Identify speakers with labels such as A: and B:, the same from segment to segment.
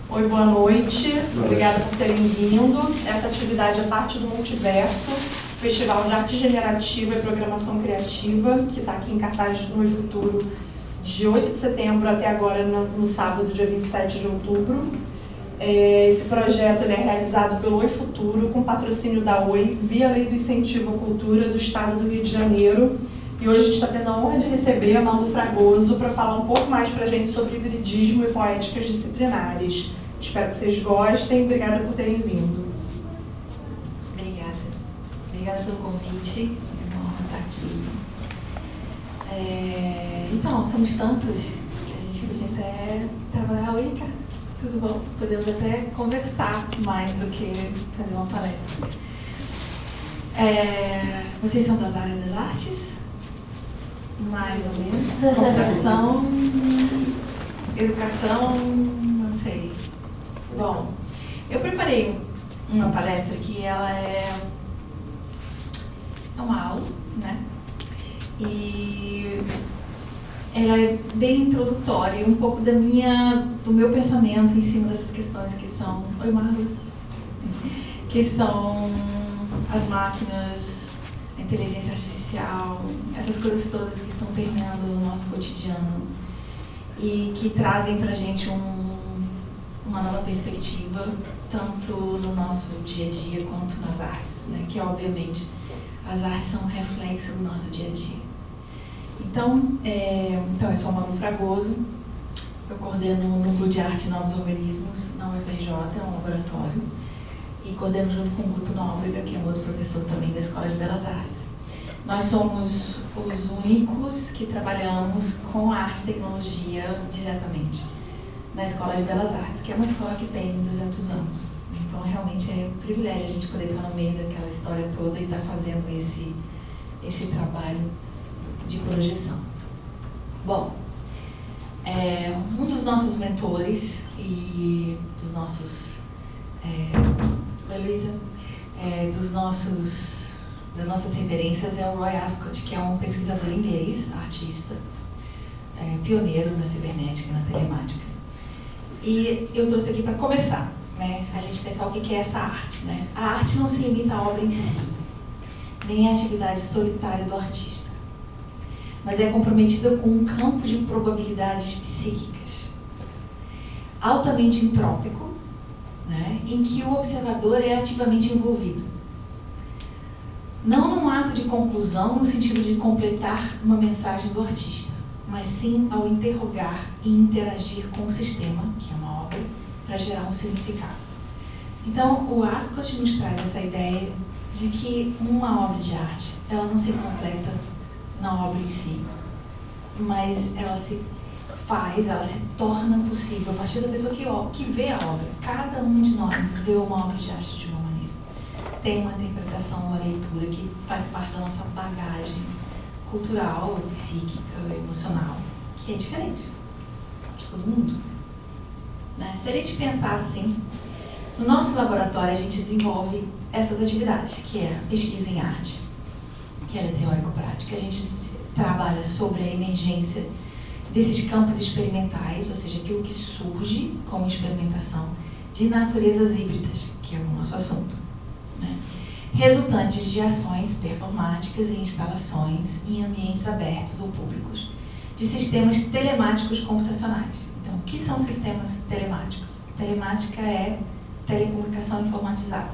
A: Oi, boa noite. Obrigada por terem vindo. Essa atividade é parte do Multiverso, Festival de Arte Generativa e Programação Criativa, que está aqui em cartaz no Futuro, de 8 de setembro até agora, no sábado, dia 27 de outubro. Esse projeto ele é realizado pelo Oi Futuro, com patrocínio da Oi, via Lei do Incentivo à Cultura do Estado do Rio de Janeiro. E hoje a gente está tendo a honra de receber a Malu Fragoso para falar um pouco mais para a gente sobre hibridismo e poéticas disciplinares. Espero que vocês gostem. Obrigada por terem vindo.
B: Obrigada pelo convite. É uma honra estar aqui. Então, somos tantos que a gente podia até trabalhar. Oi, Ricardo, tudo bom? Podemos até conversar mais do que fazer uma palestra. Vocês são das áreas das artes? Mais ou menos. Computação, educação, não sei. Bom, eu preparei uma palestra que ela é uma aula, né? E ela é bem introdutória, um pouco do meu pensamento em cima dessas questões que são... Oi, Marlos. Que são as máquinas, a inteligência artificial, essas coisas todas que estão permeando o nosso cotidiano e que trazem pra gente uma nova perspectiva, tanto no nosso dia a dia quanto nas artes, né? Que obviamente as artes são um reflexo do nosso dia a dia. Então eu sou a Malu Fragoso, eu coordeno o Núcleo de Arte e Novos Organismos na UFRJ, é um laboratório, e coordeno junto com o Guto Nóbrega, que é um outro professor também da Escola de Belas Artes. Nós somos os únicos que trabalhamos com arte e tecnologia diretamente na Escola de Belas Artes, que é uma escola que tem 200 anos. Então, realmente é um privilégio a gente poder estar no meio daquela história toda e estar fazendo esse trabalho de projeção. Bom, um dos nossos mentores e dos nossos... Oi, Luísa. Das nossas referências é o Roy Ascott, que é um pesquisador inglês, artista, pioneiro na cibernética e na telemática. E eu trouxe aqui para começar, né, a gente pensar o que é essa arte, né? A arte não se limita à obra em si, nem à atividade solitária do artista, mas é comprometida com um campo de probabilidades psíquicas, altamente entrópico, né, em que o observador é ativamente envolvido. Não num ato de conclusão, no sentido de completar uma mensagem do artista, mas sim ao interrogar e interagir com o sistema, que é uma obra, para gerar um significado. Então, o Ascott nos traz essa ideia de que uma obra de arte, ela não se completa na obra em si, mas ela se torna possível a partir da pessoa que vê a obra. Cada um de nós vê uma obra de arte de uma maneira. Tem uma interpretação, uma leitura que faz parte da nossa bagagem cultural, psíquica, emocional, que é diferente de todo mundo, né? Se a gente pensar assim, no nosso laboratório a gente desenvolve essas atividades, que é a pesquisa em arte, que é teórico-prática. A gente trabalha sobre a emergência desses campos experimentais, ou seja, aquilo que surge como experimentação de naturezas híbridas, que é o nosso assunto, né? Resultantes de ações performáticas e instalações em ambientes abertos ou públicos, de sistemas telemáticos computacionais. Então, o que são sistemas telemáticos? Telemática é telecomunicação informatizada.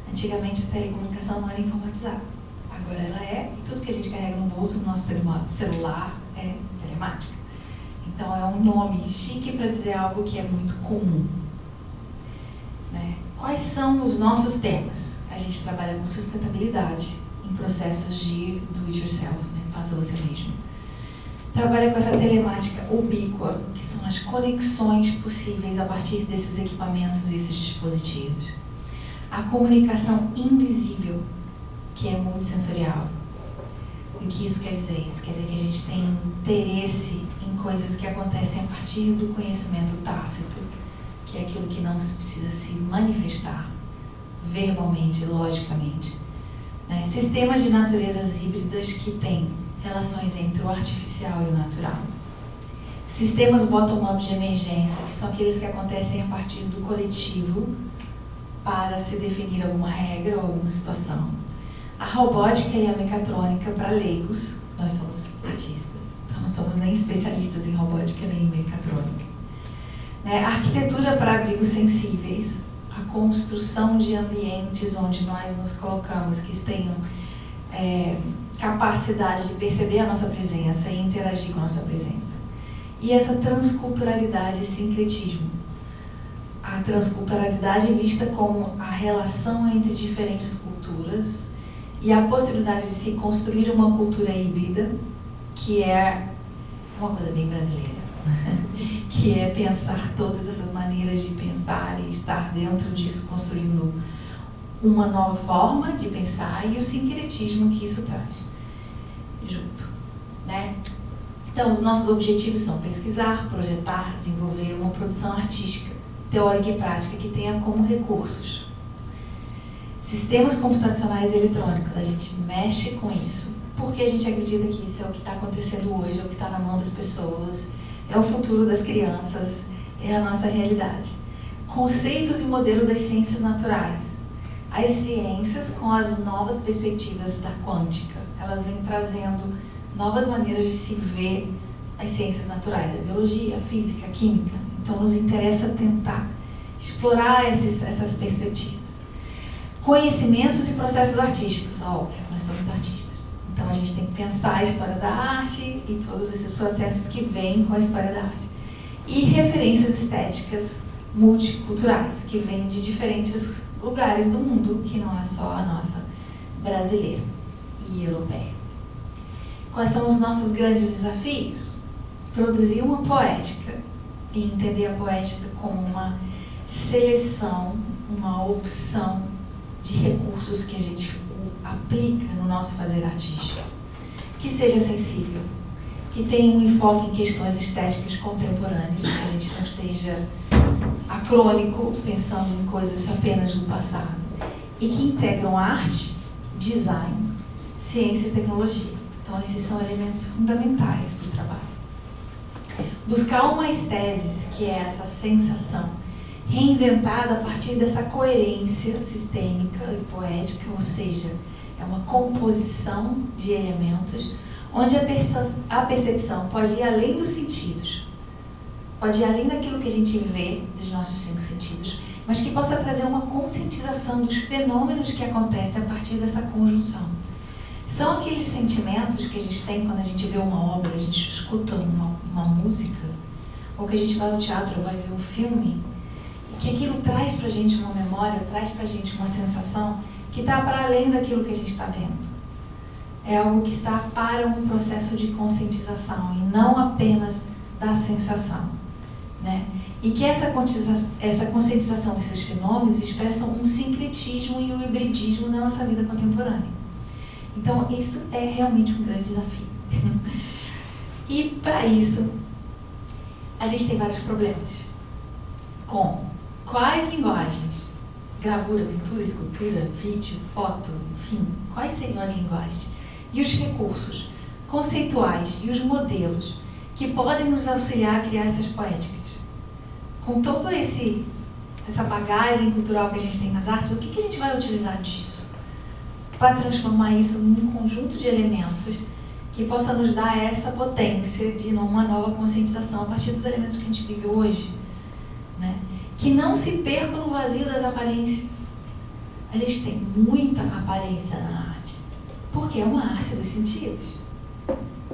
B: Antigamente a telecomunicação não era informatizada, agora ela é, e tudo que a gente carrega no bolso, no nosso celular, é telemática. Então é um nome chique para dizer algo que é muito comum, né? Quais são os nossos temas? A gente trabalha com sustentabilidade em processos de do it yourself, né? Faça você mesmo. Trabalha com essa telemática ubíqua, que são as conexões possíveis a partir desses equipamentos e esses dispositivos. A comunicação invisível, que é multissensorial. O que isso quer dizer? Isso quer dizer que a gente tem interesse em coisas que acontecem a partir do conhecimento tácito, que é aquilo que não precisa se manifestar verbalmente, logicamente, né? Sistemas de naturezas híbridas que têm relações entre o artificial e o natural. Sistemas bottom-up de emergência, que são aqueles que acontecem a partir do coletivo para se definir alguma regra ou alguma situação. A robótica e a mecatrônica para leigos, nós somos artistas, então não somos nem especialistas em robótica nem em mecatrônica. A arquitetura para abrigos sensíveis, a construção de ambientes onde nós nos colocamos, que tenham capacidade de perceber a nossa presença e interagir com a nossa presença. E essa transculturalidade e sincretismo. A transculturalidade é vista como a relação entre diferentes culturas e a possibilidade de se construir uma cultura híbrida, que é uma coisa bem brasileira, que é pensar todas essas maneiras de pensar e estar dentro disso, construindo uma nova forma de pensar e o sincretismo que isso traz junto, Então, os nossos objetivos são pesquisar, projetar, desenvolver uma produção artística, teórica e prática que tenha como recursos sistemas computacionais eletrônicos. A gente mexe com isso porque a gente acredita que isso é o que está acontecendo hoje, é o que está na mão das pessoas, é o futuro das crianças, é a nossa realidade. Conceitos e modelos das ciências naturais. As ciências com as novas perspectivas da quântica, elas vêm trazendo novas maneiras de se ver as ciências naturais, a biologia, a física, a química. Então, nos interessa tentar explorar essas perspectivas. Conhecimentos e processos artísticos, óbvio, nós somos artistas. Então, a gente tem que pensar a história da arte e todos esses processos que vêm com a história da arte. E referências estéticas multiculturais, que vêm de diferentes lugares do mundo, que não é só a nossa brasileira e europeia. Quais são os nossos grandes desafios? Produzir uma poética e entender a poética como uma seleção, uma opção de recursos que a gente aplica no nosso fazer artístico. Que seja sensível, que tenha um enfoque em questões estéticas contemporâneas, que a gente não esteja acrônico, pensando em coisas apenas do passado, e que integram arte, design, ciência e tecnologia. Então, esses são elementos fundamentais para o trabalho. Buscar uma estésis, que é essa sensação, reinventada a partir dessa coerência sistêmica e poética, ou seja, é uma composição de elementos, onde a percepção pode ir além dos sentidos, pode ir além daquilo que a gente vê dos nossos 5 sentidos, mas que possa trazer uma conscientização dos fenômenos que acontecem a partir dessa conjunção. São aqueles sentimentos que a gente tem quando a gente vê uma obra, a gente escuta uma música, ou que a gente vai ao teatro, vai ver um filme, e que aquilo traz pra gente uma memória, traz pra gente uma sensação que está para além daquilo que a gente está vendo. É algo que está para um processo de conscientização e não apenas da sensação, E que essa conscientização desses fenômenos expressam um sincretismo e um hibridismo na nossa vida contemporânea. Então, isso é realmente um grande desafio. E, para isso, a gente tem vários problemas. Com quais linguagens? Gravura, pintura, escultura, vídeo, foto, enfim, quais seriam as linguagens? E os recursos conceituais e os modelos que podem nos auxiliar a criar essas poéticas. Com toda essa bagagem cultural que a gente tem nas artes, o que a gente vai utilizar disso? Para transformar isso num conjunto de elementos que possa nos dar essa potência de uma nova conscientização a partir dos elementos que a gente vive hoje, Que não se percam no vazio das aparências. A gente tem muita aparência na arte, porque é uma arte dos sentidos.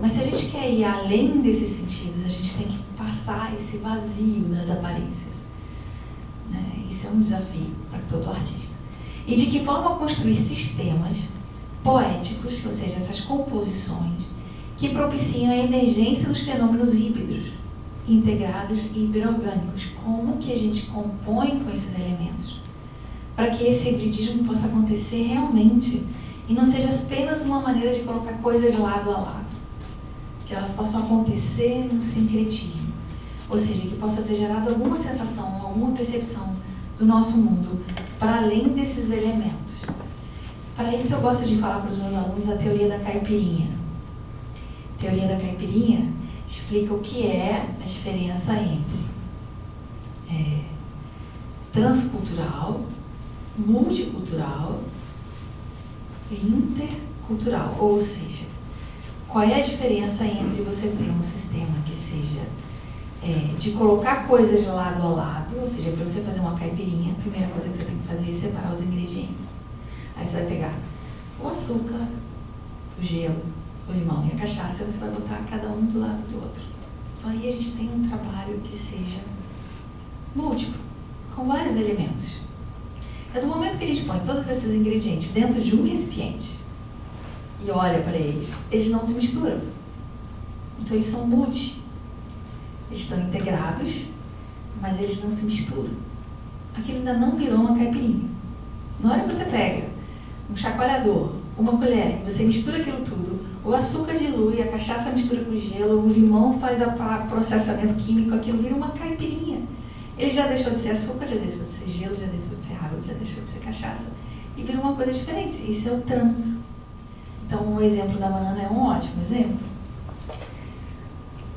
B: Mas se a gente quer ir além desses sentidos, a gente tem que passar esse vazio das aparências. Isso é um desafio para todo artista. E de que forma construir sistemas poéticos, ou seja, essas composições, que propiciam a emergência dos fenômenos híbridos, integrados e hiperorgânicos. Como que a gente compõe com esses elementos? Para que esse hibridismo possa acontecer realmente e não seja apenas uma maneira de colocar coisas lado a lado. Que elas possam acontecer no sincretismo. Ou seja, que possa ser gerada alguma sensação, alguma percepção do nosso mundo para além desses elementos. Para isso eu gosto de falar para os meus alunos a teoria da caipirinha. A teoria da caipirinha explica o que é a diferença entre transcultural, multicultural e intercultural. Ou seja, qual é a diferença entre você ter um sistema que seja de colocar coisas lado a lado, ou seja, para você fazer uma caipirinha, a primeira coisa que você tem que fazer é separar os ingredientes. Aí você vai pegar o açúcar, o gelo, o limão e a cachaça, você vai botar cada um do lado do outro. Então aí a gente tem um trabalho que seja múltiplo, com vários elementos. É do momento que a gente põe todos esses ingredientes dentro de um recipiente e olha para eles não se misturam. Então eles são multi. Eles estão integrados, mas eles não se misturam. Aquilo ainda não virou uma caipirinha. Na hora que você pega um chacoalhador, uma colher, e você mistura aquilo tudo, o açúcar dilui, a cachaça mistura com o gelo, o limão faz o processamento químico, aquilo vira uma caipirinha. Ele já deixou de ser açúcar, já deixou de ser gelo, já deixou de ser água, já deixou de ser cachaça. E vira uma coisa diferente. Isso é o trans. Então, o exemplo da banana é um ótimo exemplo.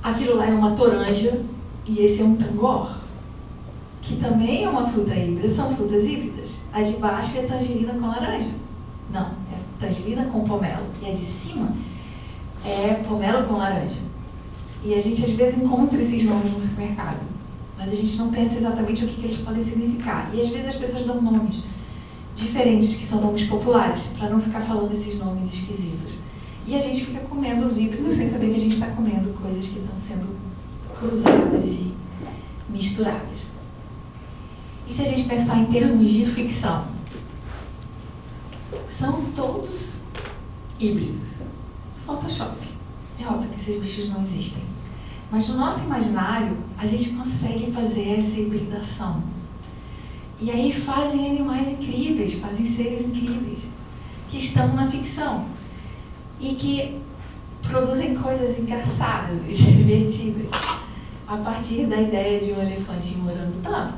B: Aquilo lá é uma toranja e esse é um tangor, que também é uma fruta híbrida. São frutas híbridas. A de baixo é tangerina com laranja. Não, é tangerina com pomelo. E a de cima é pomelo com laranja. E a gente às vezes encontra esses nomes no supermercado, mas a gente não pensa exatamente o que eles podem significar. E às vezes as pessoas dão nomes diferentes, que são nomes populares, para não ficar falando esses nomes esquisitos. E a gente fica comendo os híbridos sem saber que a gente está comendo coisas que estão sendo cruzadas e misturadas. E se a gente pensar em termos de ficção? São todos híbridos. Photoshop. É óbvio que esses bichos não existem. Mas no nosso imaginário, a gente consegue fazer essa hibridação. E aí fazem animais incríveis, fazem seres incríveis, que estão na ficção. E que produzem coisas engraçadas e divertidas a partir da ideia de um elefante em orangotango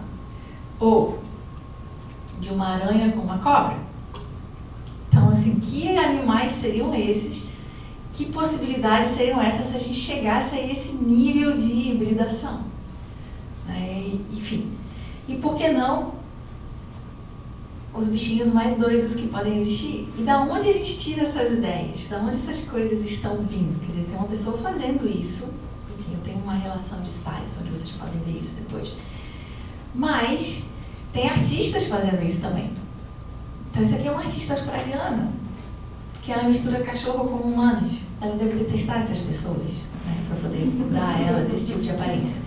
B: ou de uma aranha com uma cobra. Então, assim, que animais seriam esses? Que possibilidades seriam essas se a gente chegasse a esse nível de hibridação? Enfim, e por que não os bichinhos mais doidos que podem existir? E da onde a gente tira essas ideias? Da onde essas coisas estão vindo? Quer dizer, tem uma pessoa fazendo isso. Enfim, eu tenho uma relação de sites onde vocês podem ver isso depois. Mas tem artistas fazendo isso também. Então esse aqui é um artista australiano, que ela mistura cachorro com humanos. Ela deve detestar essas pessoas, né, para poder dar a ela desse tipo de aparência.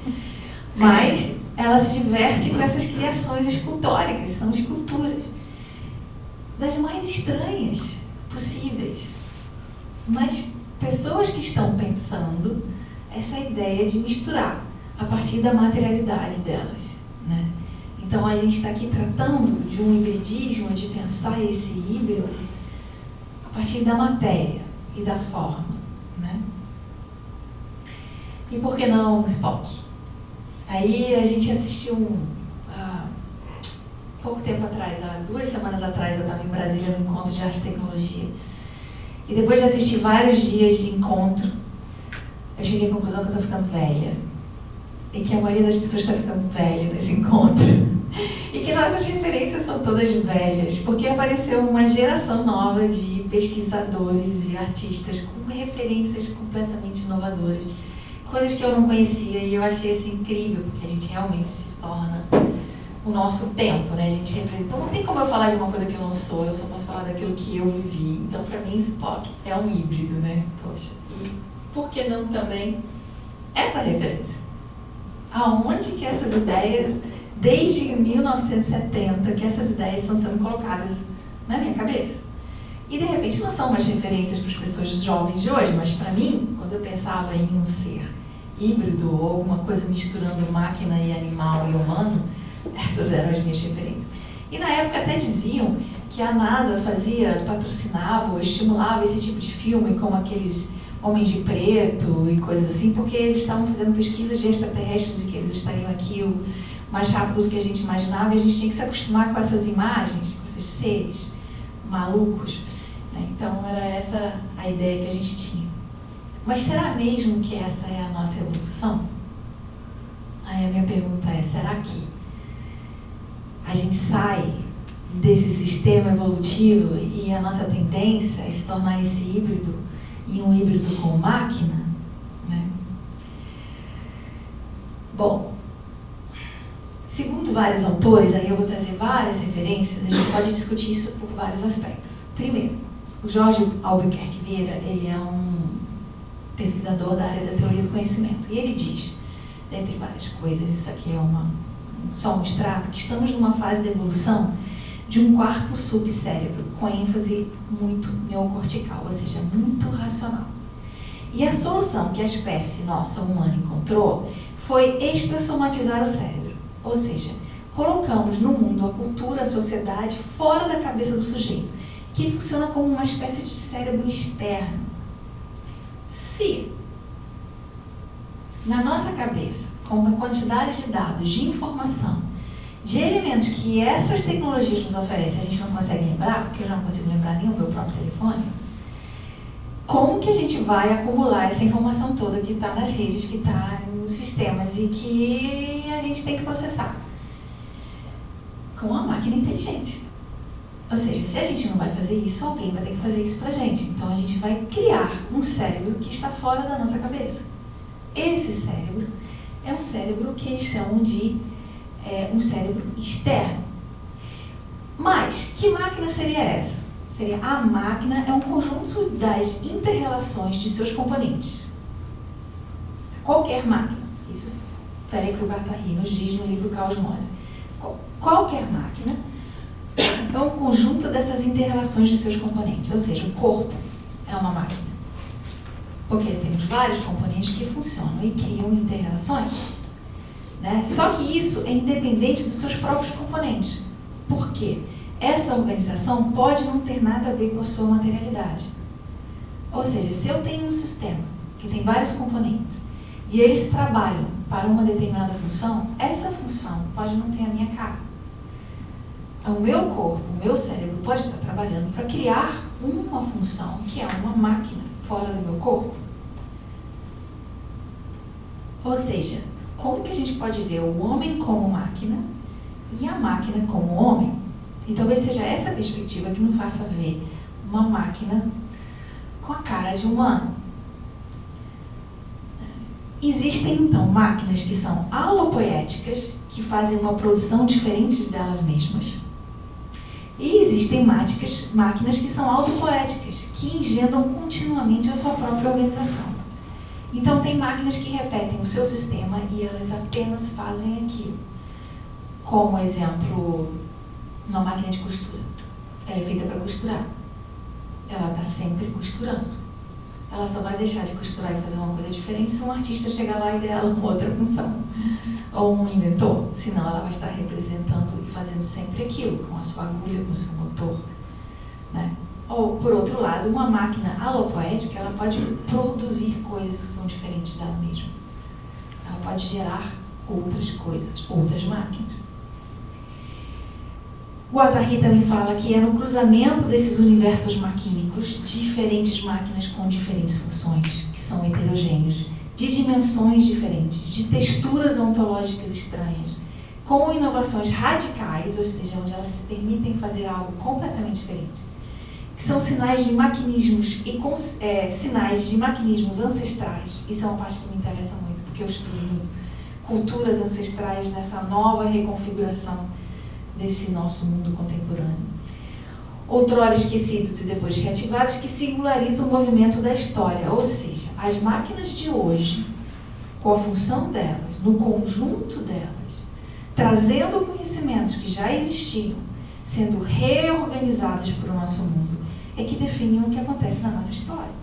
B: Mas ela se diverte com essas criações escultóricas, são esculturas das mais estranhas possíveis. Mas pessoas que estão pensando essa ideia de misturar a partir da materialidade delas, né? Então a gente está aqui tratando de um hibridismo, de pensar esse híbrido a partir da matéria e da forma, né? E por que não Spock? Aí a gente assistiu pouco tempo atrás, há 2 semanas atrás, eu estava em Brasília no encontro de arte e tecnologia. E depois de assistir vários dias de encontro, eu cheguei à conclusão que eu estou ficando velha. E que a maioria das pessoas está ficando velha nesse encontro. E que nossas referências são todas velhas, porque apareceu uma geração nova de pesquisadores e artistas com referências completamente inovadoras. Coisas que eu não conhecia e eu achei isso incrível, porque a gente realmente se torna o nosso tempo, né? A gente representa. Então não tem como eu falar de uma coisa que eu não sou, eu só posso falar daquilo que eu vivi. Então para mim Spock é um híbrido, né? Poxa, e por que não também essa referência? Aonde que essas ideias, desde 1970, que essas ideias estão sendo colocadas na minha cabeça? E de repente não são mais referências para as pessoas jovens de hoje, mas para mim, quando eu pensava em um ser híbrido ou alguma coisa misturando máquina e animal e humano, essas eram as minhas referências. E na época até diziam que a NASA patrocinava ou estimulava esse tipo de filme, como aqueles Homens de Preto e coisas assim, porque eles estavam fazendo pesquisas de extraterrestres e que eles estariam aqui o mais rápido do que a gente imaginava, e a gente tinha que se acostumar com essas imagens, com esses seres malucos, né? Então era essa a ideia que a gente tinha. Mas será mesmo que essa é a nossa evolução? Aí a minha pergunta é, será que a gente sai desse sistema evolutivo e a nossa tendência é se tornar esse híbrido em um híbrido com máquina? Né? Bom, segundo vários autores, aí eu vou trazer várias referências, a gente pode discutir isso por vários aspectos. Primeiro, o Jorge Albuquerque Vieira, ele é um pesquisador da área da teoria do conhecimento, e ele diz, dentre várias coisas, isso aqui é só um extrato, que estamos numa fase de evolução de um quarto subcérebro, com ênfase muito neocortical, ou seja, muito racional. E a solução que a espécie nossa humana encontrou foi extrassomatizar o cérebro, ou seja, colocamos no mundo a cultura, a sociedade, fora da cabeça do sujeito, que funciona como uma espécie de cérebro externo. Se na nossa cabeça, com a quantidade de dados, de informação, de elementos que essas tecnologias nos oferecem, a gente não consegue lembrar, porque eu já não consigo lembrar nem o meu próprio telefone, como que a gente vai acumular essa informação toda que está nas redes, que está nos sistemas e que a gente tem que processar? Com uma máquina inteligente. Ou seja, se a gente não vai fazer isso, alguém vai ter que fazer isso pra gente. Então a gente vai criar um cérebro que está fora da nossa cabeça. Esse cérebro é um cérebro que eles chamam de um cérebro externo. Mas, que máquina seria essa? A máquina é um conjunto das inter-relações de seus componentes. Qualquer máquina. Isso Félix Guattari nos diz no livro Caosmose. Qualquer máquina é um conjunto dessas inter-relações de seus componentes. Ou seja, o corpo é uma máquina. Porque temos vários componentes que funcionam e criam inter-relações. Né? Só que isso é independente dos seus próprios componentes. Por quê? Essa organização pode não ter nada a ver com a sua materialidade. Ou seja, se eu tenho um sistema que tem vários componentes e eles trabalham para uma determinada função, essa função pode não ter a minha cara. O meu corpo, o meu cérebro pode estar trabalhando para criar uma função que é uma máquina fora do meu corpo. Ou seja, como que a gente pode ver o homem como máquina e a máquina como homem? E talvez seja essa a perspectiva que nos faça ver uma máquina com a cara de humano. Existem, então, máquinas que são alopoéticas, que fazem uma produção diferente delas mesmas. E existem máquinas que são autopoéticas, que engendram continuamente a sua própria organização. Então, tem máquinas que repetem o seu sistema e elas apenas fazem aquilo. Como exemplo, uma máquina de costura. Ela é feita para costurar. Ela está sempre costurando. Ela só vai deixar de costurar e fazer uma coisa diferente se um artista chegar lá e der ela uma outra função. Ou um inventor. Senão ela vai estar representando e fazendo sempre aquilo, com a sua agulha, com o seu motor. Né? Ou, por outro lado, uma máquina alopoética, ela pode produzir coisas que são diferentes dela mesma. Ela pode gerar outras coisas, outras máquinas. Guattari também fala que é no cruzamento desses universos maquínicos, diferentes máquinas com diferentes funções, que são heterogêneos, de dimensões diferentes, de texturas ontológicas estranhas, com inovações radicais, ou seja, onde elas se permitem fazer algo completamente diferente, que são sinais de maquinismos e sinais de maquinismos ancestrais. Isso é uma parte que me interessa muito, porque eu estudo muito culturas ancestrais nessa nova reconfiguração desse nosso mundo contemporâneo. Outrora esquecidos e depois reativados, que singularizam o movimento da história, ou seja, as máquinas de hoje, com a função delas, no conjunto delas, trazendo conhecimentos que já existiam, sendo reorganizados para o nosso mundo, é que definem o que acontece na nossa história.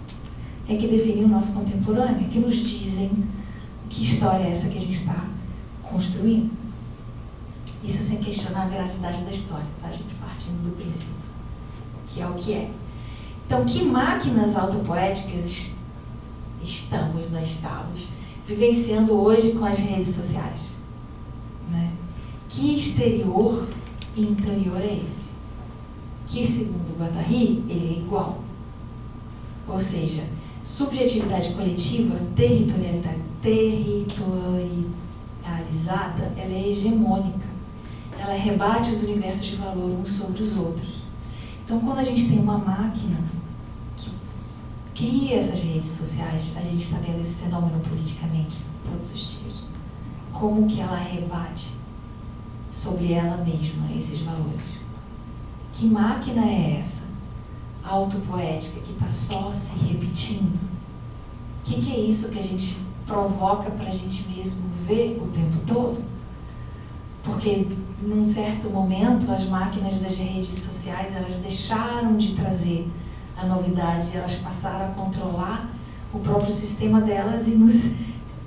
B: É que definem o nosso contemporâneo, é que nos dizem que história é essa que a gente está construindo. Isso sem questionar a veracidade da história, tá, gente? Partindo do princípio, que é o que é. Então, que máquinas autopoéticas estamos vivenciando hoje com as redes sociais? Né? Que exterior e interior é esse? Que, segundo Guattari, ele é igual. Ou seja, subjetividade coletiva, territorializada, ela é hegemônica. Ela rebate os universos de valor uns sobre os outros. Então, quando a gente tem uma máquina que cria essas redes sociais, a gente está vendo esse fenômeno politicamente todos os dias. Como que ela rebate sobre ela mesma esses valores? Que máquina é essa? Autopoética, que está só se repetindo? O que é isso que a gente provoca para a gente mesmo ver o tempo todo? Porque, num certo momento, as máquinas das redes sociais, elas deixaram de trazer a novidade, elas passaram a controlar o próprio sistema delas e nos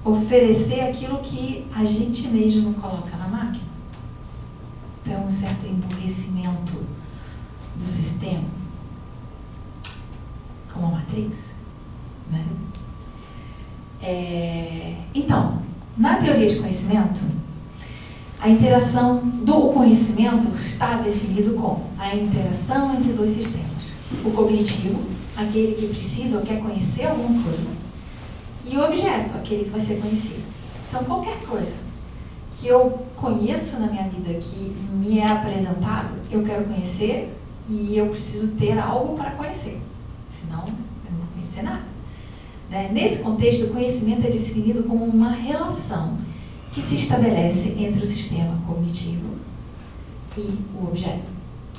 B: oferecer aquilo que a gente mesmo coloca na máquina. Então, um certo emburrecimento do sistema, como a Matrix, né? Então, na teoria de conhecimento, a interação do conhecimento está definido como a interação entre dois sistemas. O cognitivo, aquele que precisa ou quer conhecer alguma coisa, e o objeto, aquele que vai ser conhecido. Então, qualquer coisa que eu conheço na minha vida, que me é apresentado, eu quero conhecer e eu preciso ter algo para conhecer. Senão, eu não vou conhecer nada. Nesse contexto, o conhecimento é definido como uma relação que se estabelece entre o sistema cognitivo e o objeto.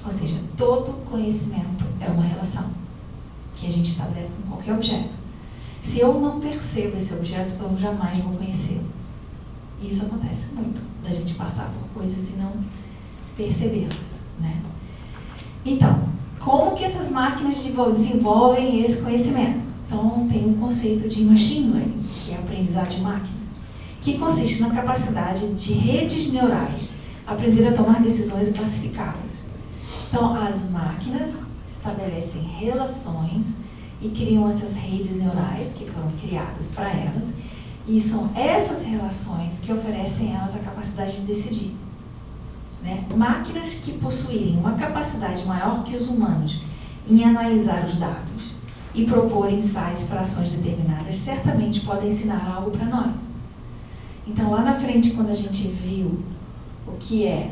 B: Ou seja, todo conhecimento é uma relação que a gente estabelece com qualquer objeto. Se eu não percebo esse objeto, eu jamais vou conhecê-lo. E isso acontece muito, da gente passar por coisas e não percebê-las, né? Então, como que essas máquinas desenvolvem esse conhecimento? Então, tem um conceito de machine learning, que é a aprendizagem de máquina, que consiste na capacidade de redes neurais aprender a tomar decisões e classificá-las. Então, as máquinas estabelecem relações e criam essas redes neurais que foram criadas para elas, e são essas relações que oferecem a elas a capacidade de decidir. Máquinas que possuírem uma capacidade maior que os humanos em analisar os dados e propor insights para ações determinadas, certamente podem ensinar algo para nós. Então, lá na frente, quando a gente viu o que é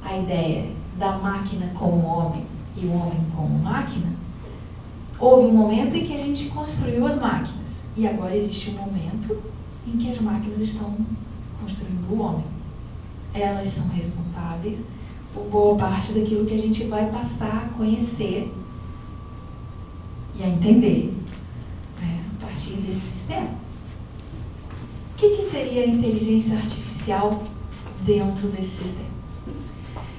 B: a ideia da máquina como homem e o homem como máquina, houve um momento em que a gente construiu as máquinas. E agora existe um momento em que as máquinas estão construindo o homem. Elas são responsáveis por boa parte daquilo que a gente vai passar a conhecer e a entender, a partir desse sistema. O que seria a inteligência artificial dentro desse sistema?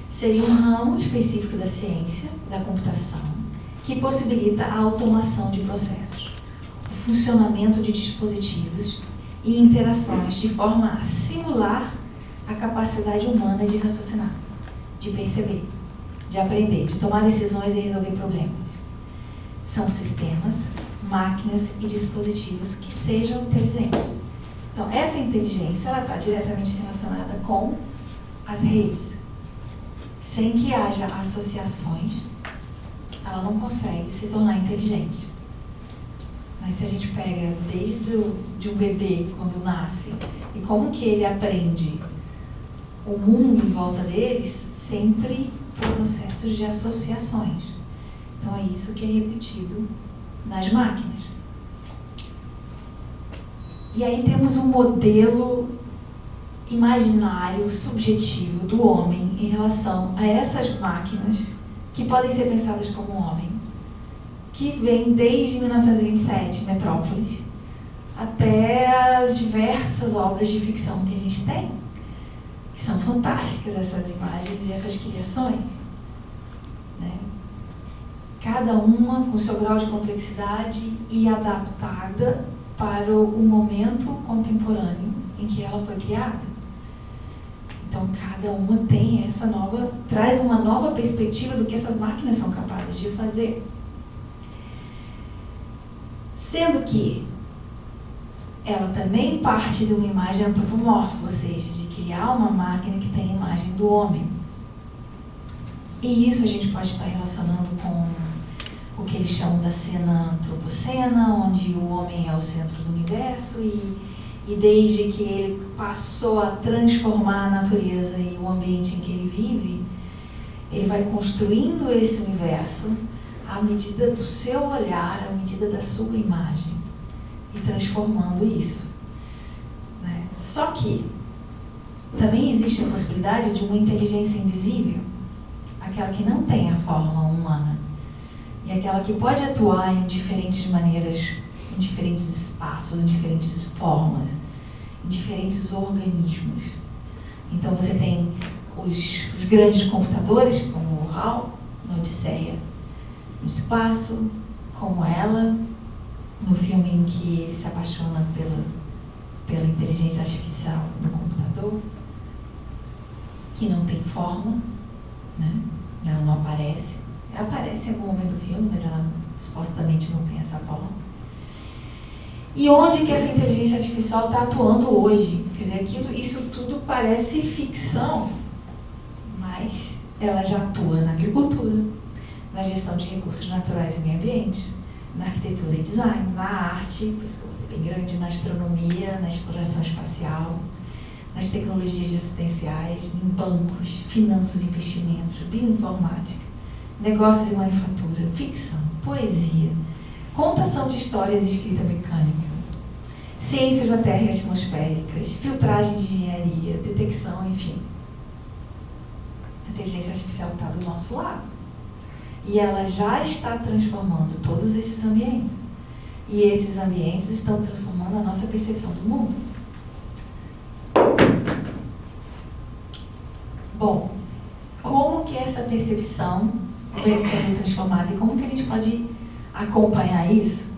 B: Seria um ramo específico da ciência, da computação, que possibilita a automação de processos, o funcionamento de dispositivos e interações de forma a simular a capacidade humana de raciocinar, de perceber, de aprender, de tomar decisões e resolver problemas. São sistemas, máquinas e dispositivos que sejam inteligentes. Então, essa inteligência está diretamente relacionada com as redes. Sem que haja associações, ela não consegue se tornar inteligente. Mas se a gente pega desde um bebê, quando nasce, e como que ele aprende o mundo em volta deles, sempre por processos de associações. Então, é isso que é repetido nas máquinas. E aí temos um modelo imaginário, subjetivo do homem em relação a essas máquinas que podem ser pensadas como homem, que vem desde 1927, Metrópolis, até as diversas obras de ficção que a gente tem, que são fantásticas essas imagens e essas criações, cada uma com seu grau de complexidade e adaptada para o momento contemporâneo em que ela foi criada. Então, cada uma tem traz uma nova perspectiva do que essas máquinas são capazes de fazer. Sendo que ela também parte de uma imagem antropomórfica, ou seja, de criar uma máquina que tem a imagem do homem. E isso a gente pode estar relacionando com o que eles chamam da cena antropocena, onde o homem é o centro do universo e desde que ele passou a transformar a natureza e o ambiente em que ele vive, ele vai construindo esse universo à medida do seu olhar, à medida da sua imagem e transformando isso, né? Só que também existe a possibilidade de uma inteligência invisível, aquela que não tem a forma humana e aquela que pode atuar em diferentes maneiras, em diferentes espaços, em diferentes formas, em diferentes organismos. Então você tem os grandes computadores, como o HAL, no Odisseia no Espaço, como ela, no filme em que ele se apaixona pela inteligência artificial no computador, que não tem forma, né? Ela não aparece. Ela aparece em algum momento do filme, mas ela supostamente não tem essa forma. E onde que essa inteligência artificial está atuando hoje? Quer dizer, isso tudo parece ficção, mas ela já atua na agricultura, na gestão de recursos naturais e meio ambiente, na arquitetura e design, na arte, por isso que eu botei bem grande, na astronomia, na exploração espacial, nas tecnologias assistenciais, em bancos, finanças e investimentos, bioinformática, negócios e manufatura, ficção, poesia, contação de histórias e escrita mecânica, ciências da terra e atmosféricas, filtragem de engenharia, detecção, enfim. A inteligência artificial está do nosso lado. E ela já está transformando todos esses ambientes. E esses ambientes estão transformando a nossa percepção do mundo. Bom, como que essa percepção vem sendo transformada e como que a gente pode acompanhar isso?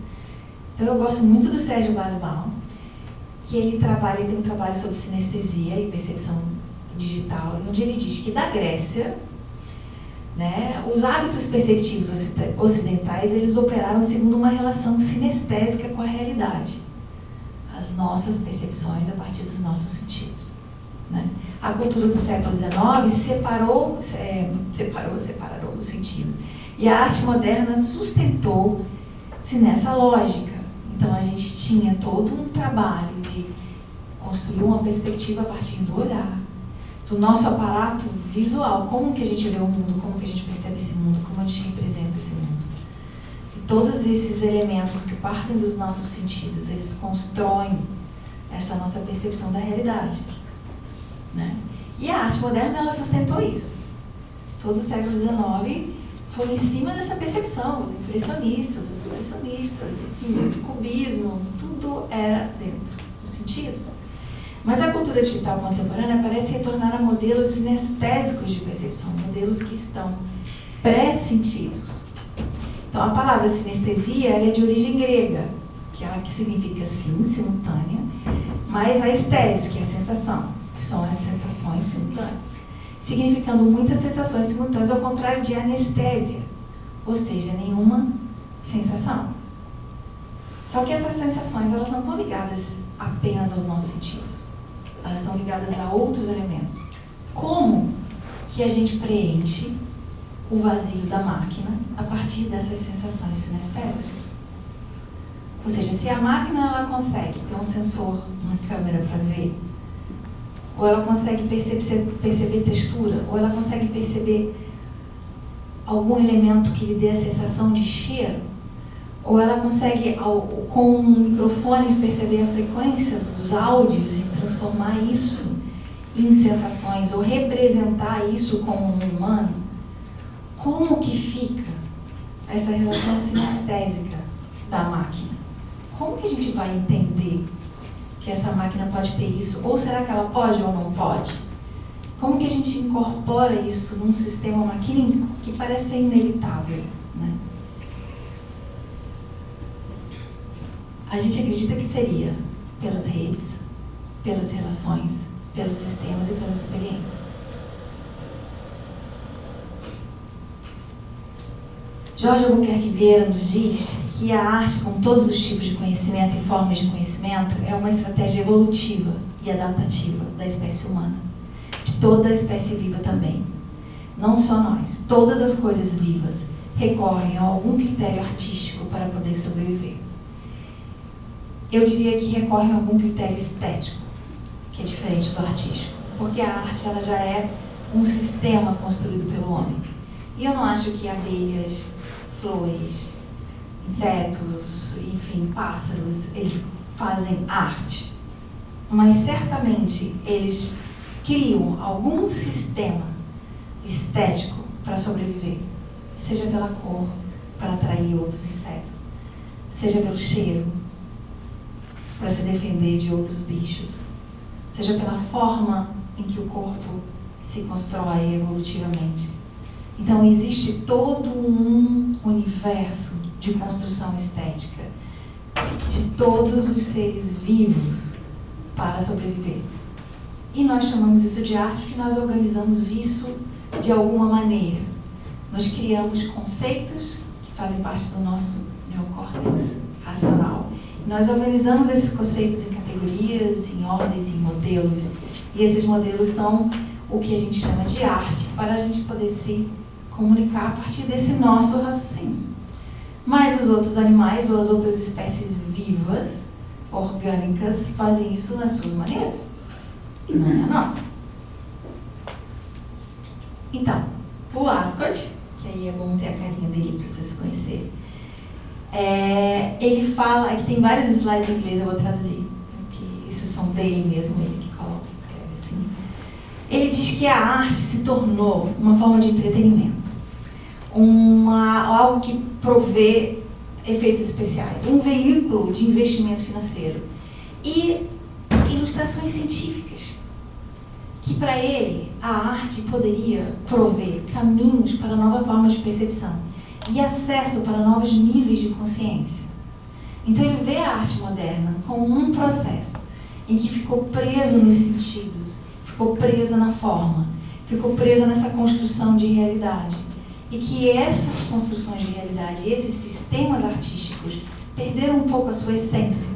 B: Então eu gosto muito do Sérgio Basbaum, que ele tem um trabalho sobre sinestesia e percepção digital, onde ele diz que da Grécia, né, os hábitos perceptivos ocidentais, eles operaram segundo uma relação sinestésica com a realidade. As nossas percepções a partir dos nossos sentidos, né? A cultura do século XIX separou os sentidos. E a arte moderna sustentou-se nessa lógica. Então a gente tinha todo um trabalho de construir uma perspectiva a partir do olhar, do nosso aparato visual, como que a gente vê o mundo, como que a gente percebe esse mundo, como a gente representa esse mundo. E todos esses elementos que partem dos nossos sentidos, eles constroem essa nossa percepção da realidade, né? E a arte moderna, ela sustentou isso. Todo o século XIX foi em cima dessa percepção, os impressionistas, os expressionistas, o cubismo, tudo era dentro dos sentidos. Mas a cultura digital contemporânea parece retornar a modelos sinestésicos de percepção, modelos que estão pré-sentidos. Então, a palavra sinestesia ela é de origem grega, que significa sim, simultânea, mas a estese, que é a sensação, que são as sensações simultâneas, significando muitas sensações simultâneas, ao contrário de anestésia, ou seja, nenhuma sensação. Só que essas sensações, elas não estão ligadas apenas aos nossos sentidos. Elas estão ligadas a outros elementos. Como que a gente preenche o vazio da máquina a partir dessas sensações sinestésicas? Ou seja, se a máquina ela consegue ter um sensor, uma câmera para ver, ou ela consegue perceber textura, ou ela consegue perceber algum elemento que lhe dê a sensação de cheiro, ou ela consegue, com microfones, perceber a frequência dos áudios e transformar isso em sensações, ou representar isso como um humano, como que fica essa relação sinestésica da máquina? Como que a gente vai entender que essa máquina pode ter isso? Ou será que ela pode ou não pode? Como que a gente incorpora isso num sistema maquínico que parece ser inevitável, né? A gente acredita que seria pelas redes, pelas relações, pelos sistemas e pelas experiências. Jorge Albuquerque Vieira nos diz que a arte, com todos os tipos de conhecimento e formas de conhecimento, é uma estratégia evolutiva e adaptativa da espécie humana, de toda a espécie viva também. Não só nós, todas as coisas vivas recorrem a algum critério artístico para poder sobreviver. Eu diria que recorrem a algum critério estético, que é diferente do artístico, porque a arte ela já é um sistema construído pelo homem. E eu não acho que abelhas, flores, insetos, enfim, pássaros, eles fazem arte. Mas certamente eles criam algum sistema estético para sobreviver. Seja pela cor, para atrair outros insetos. Seja pelo cheiro, para se defender de outros bichos. Seja pela forma em que o corpo se constrói evolutivamente. Então existe todo um universo de construção estética de todos os seres vivos para sobreviver. E nós chamamos isso de arte porque nós organizamos isso de alguma maneira. Nós criamos conceitos que fazem parte do nosso neocórtex racional. E nós organizamos esses conceitos em categorias, em ordens, em modelos. E esses modelos são o que a gente chama de arte, para a gente poder se comunicar a partir desse nosso raciocínio. Mas os outros animais ou as outras espécies vivas, orgânicas, fazem isso nas suas maneiras. E não é a nossa. Então, o Ascot, que aí é bom ter a carinha dele para vocês conhecerem, ele fala, aqui tem vários slides em inglês, eu vou traduzir, porque isso são dele mesmo, ele que coloca, escreve assim. Ele diz que a arte se tornou uma forma de entretenimento, algo que provê efeitos especiais, um veículo de investimento financeiro e ilustrações científicas, que para ele a arte poderia prover caminhos para novas formas de percepção e acesso para novos níveis de consciência. Então ele vê a arte moderna como um processo em que ficou preso nos sentidos, ficou presa na forma, ficou presa nessa construção de realidade. E que essas construções de realidade, esses sistemas artísticos, perderam um pouco a sua essência.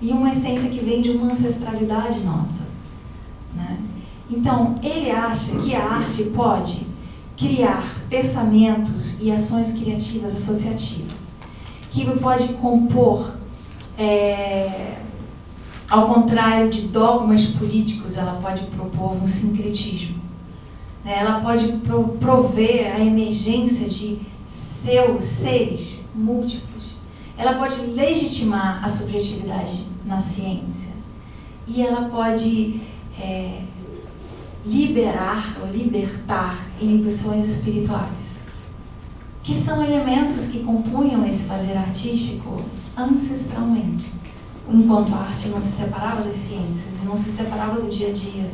B: E uma essência que vem de uma ancestralidade nossa, né? Então, ele acha que a arte pode criar pensamentos e ações criativas associativas, que pode compor, ao contrário de dogmas políticos, ela pode propor um sincretismo. Ela pode prover a emergência de seus seres múltiplos. Ela pode legitimar a subjetividade na ciência. E ela pode liberar ou libertar inibições espirituais, que são elementos que compunham esse fazer artístico ancestralmente, enquanto a arte não se separava das ciências e não se separava do dia a dia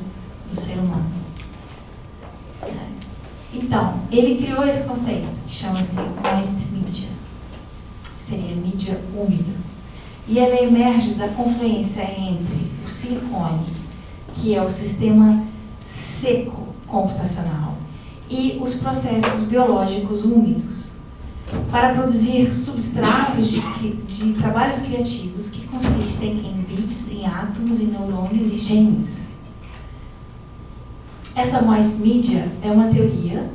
B: do ser humano. Então, ele criou esse conceito, que chama-se moist media, que seria mídia úmida. E ela emerge da confluência entre o silicone, que é o sistema seco computacional, e os processos biológicos úmidos, para produzir substratos de trabalhos criativos que consistem em bits, em átomos, em neurônios e genes. Essa moist media é uma teoria,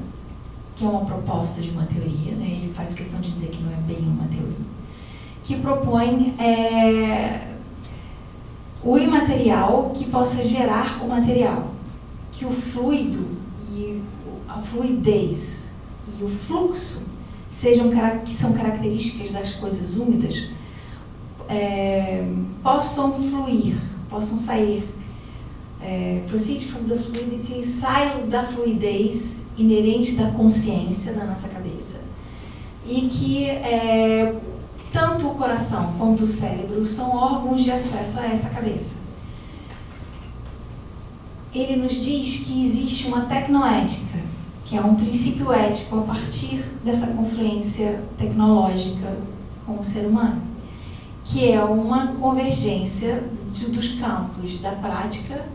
B: que é uma proposta de uma teoria, né? Ele faz questão de dizer que não é bem uma teoria, que propõe o imaterial que possa gerar o material, que o fluido e a fluidez e o fluxo que são características das coisas úmidas, possam fluir, possam sair. Proceed from the fluidity, sai da fluidez inerente da consciência da nossa cabeça. E que tanto o coração quanto o cérebro são órgãos de acesso a essa cabeça. Ele nos diz que existe uma tecnoética, que é um princípio ético a partir dessa confluência tecnológica com o ser humano, que é uma convergência dos campos da prática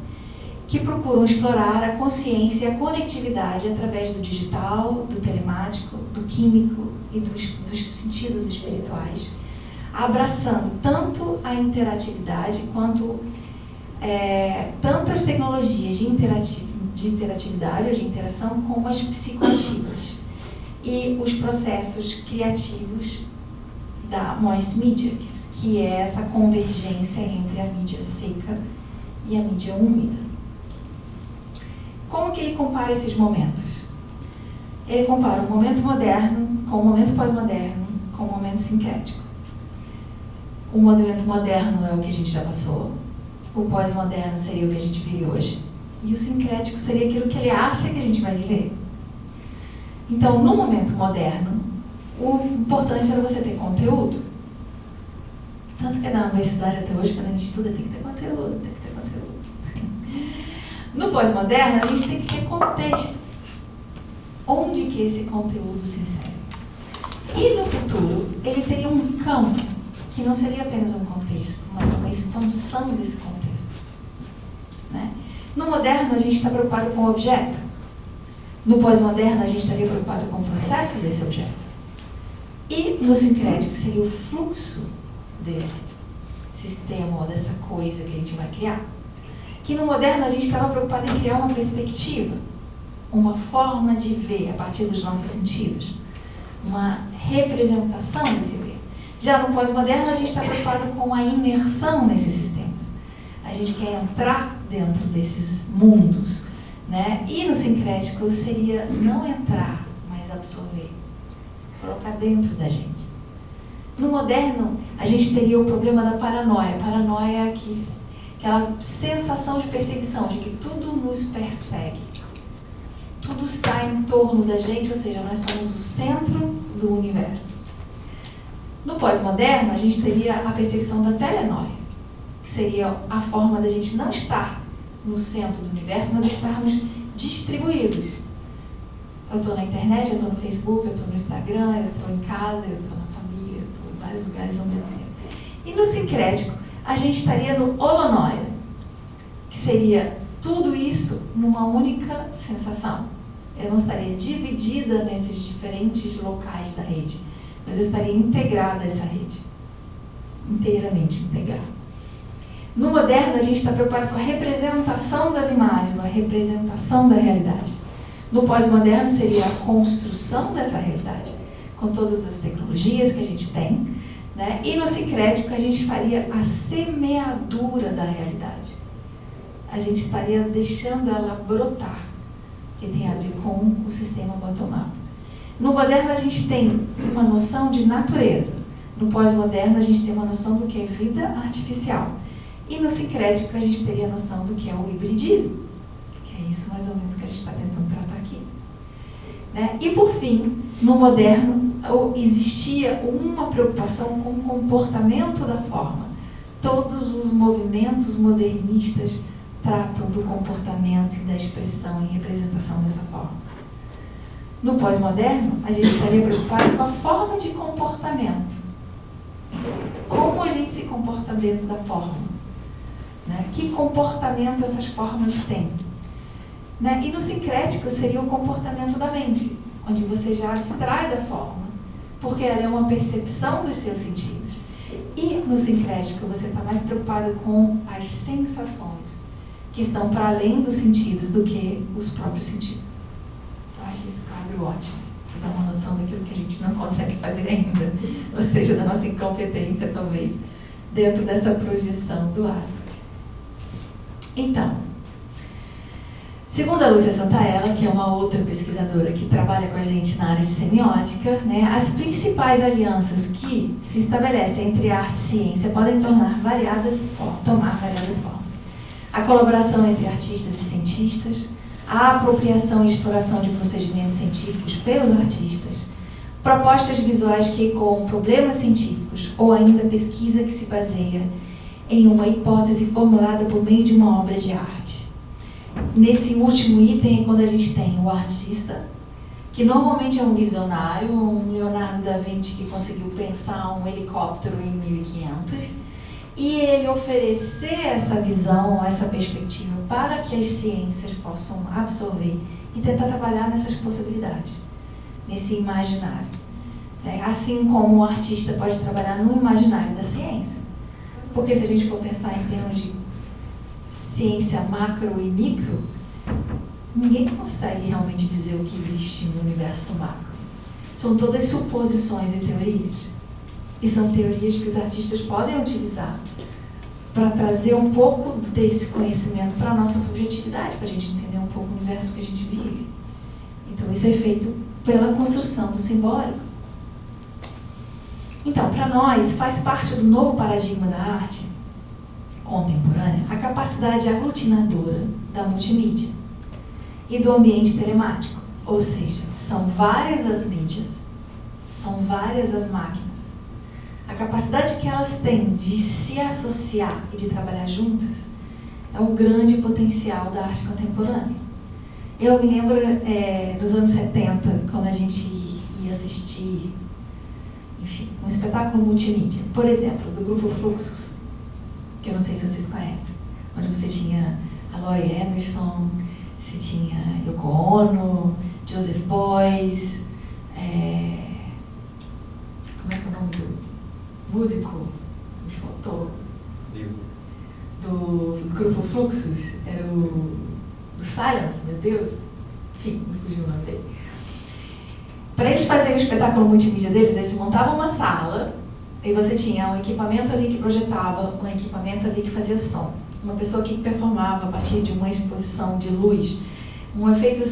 B: que procuram explorar a consciência e a conectividade através do digital, do telemático, do químico e dos sentidos espirituais, abraçando tanto a interatividade quanto tantas tecnologias de interatividade ou de interação como as psicoativas. e os processos criativos da moist media, que é essa convergência entre a mídia seca e a mídia úmida. Como que ele compara esses momentos? Ele compara o momento moderno com o momento pós-moderno com o momento sincrético. O momento moderno é o que a gente já passou, o pós-moderno seria o que a gente vive hoje, e o sincrético seria aquilo que ele acha que a gente vai viver. Então, no momento moderno, o importante era você ter conteúdo. Tanto que na universidade até hoje, quando a gente estuda, tem que ter conteúdo, tem que ter conteúdo. No pós-moderno, a gente tem que ter contexto. Onde que esse conteúdo se insere? E no futuro, ele teria um campo que não seria apenas um contexto, mas uma expansão desse contexto. Né? No moderno, a gente está preocupado com o objeto. No pós-moderno, a gente estaria preocupado com o processo desse objeto. E no sincrético, seria o fluxo desse sistema ou dessa coisa que a gente vai criar. Que no moderno, a gente estava preocupado em criar uma perspectiva, uma forma de ver a partir dos nossos sentidos, uma representação desse ver. Já no pós-moderno, a gente está preocupado com a imersão nesses sistemas. A gente quer entrar dentro desses mundos, né? E no sincrético seria não entrar, mas absorver, colocar dentro da gente. No moderno, a gente teria o problema da paranoia. Paranoia é aquela sensação de perseguição, de que tudo nos persegue. Tudo está em torno da gente, ou seja, nós somos o centro do universo. No pós-moderno, a gente teria a percepção da telenoia, que seria a forma da gente não estar no centro do universo, mas estarmos distribuídos. Eu estou na internet, eu estou no Facebook, eu estou no Instagram, eu estou em casa, eu estou na família, eu estou em vários lugares ao mesmo tempo. E no sincrético, a gente estaria no holonoia, que seria tudo isso numa única sensação. Eu não estaria dividida nesses diferentes locais da rede, mas eu estaria integrada a essa rede. Inteiramente integrada. No moderno, a gente está preocupado com a representação das imagens, a representação da realidade. No pós-moderno, seria a construção dessa realidade, com todas as tecnologias que a gente tem, né? E no sincrético, a gente faria a semeadura da realidade. A gente estaria deixando ela brotar, que tem a ver com o sistema bottom-up. No moderno, a gente tem uma noção de natureza. No pós-moderno, a gente tem uma noção do que é vida artificial. E no sincrético, a gente teria a noção do que é o hibridismo, que é isso mais ou menos que a gente está tentando tratar aqui. Né? E, por fim, no moderno, existia uma preocupação com o comportamento da forma. Todos os movimentos modernistas tratam do comportamento e da expressão e representação dessa forma. No pós-moderno, a gente estaria preocupado com a forma de comportamento. Como a gente se comporta dentro da forma. Né? Que comportamento essas formas têm. Né? E no sincrético seria o comportamento da mente, onde você já abstrai da forma, porque ela é uma percepção dos seus sentidos. E no sincrético você está mais preocupado com as sensações, que estão para além dos sentidos do que os próprios sentidos. Eu acho esse quadro ótimo, que dá uma noção daquilo que a gente não consegue fazer ainda, ou seja, da nossa incompetência, talvez, dentro dessa projeção do Ascot. Então, segundo a Lúcia Santaella, que é uma outra pesquisadora que trabalha com a gente na área de semiótica, né, as principais alianças que se estabelecem entre arte e ciência podem tomar variadas formas. A colaboração entre artistas e cientistas, a apropriação e exploração de procedimentos científicos pelos artistas, propostas visuais que ecoam problemas científicos ou ainda pesquisa que se baseia em uma hipótese formulada por meio de uma obra de arte. Nesse último item é quando a gente tem o artista, que normalmente é um visionário, um Leonardo da Vinci que conseguiu pensar um helicóptero em 1500, e ele oferecer essa visão, essa perspectiva para que as ciências possam absorver e tentar trabalhar nessas possibilidades, nesse imaginário. Assim como o artista pode trabalhar no imaginário da ciência. Porque se a gente for pensar em termos de ciência macro e micro, ninguém consegue realmente dizer o que existe no universo macro. São todas suposições e teorias. E são teorias que os artistas podem utilizar para trazer um pouco desse conhecimento para a nossa subjetividade, para a gente entender um pouco o universo que a gente vive. Então, isso é feito pela construção do simbólico. Então, para nós, faz parte do novo paradigma da arte contemporânea a capacidade aglutinadora da multimídia e do ambiente telemático. Ou seja, são várias as mídias, são várias as máquinas. A capacidade que elas têm de se associar e de trabalhar juntas é o grande potencial da arte contemporânea. Eu me lembro, nos anos 70, quando a gente ia assistir, enfim, um espetáculo multimídia, por exemplo, do grupo Fluxus, que eu não sei se vocês conhecem, onde você tinha a Laurie Anderson, você tinha Yoko Ono, Joseph Beuys, como é que é o nome do músico? Me faltou. Do grupo Fluxus, era o do Silence, meu Deus. Enfim, me fugiu o nome dele. Para eles fazerem o espetáculo multimídia deles, eles montavam uma sala e você tinha um equipamento ali que projetava, um equipamento ali que fazia som, uma pessoa que performava a partir de uma exposição de luz, um efeito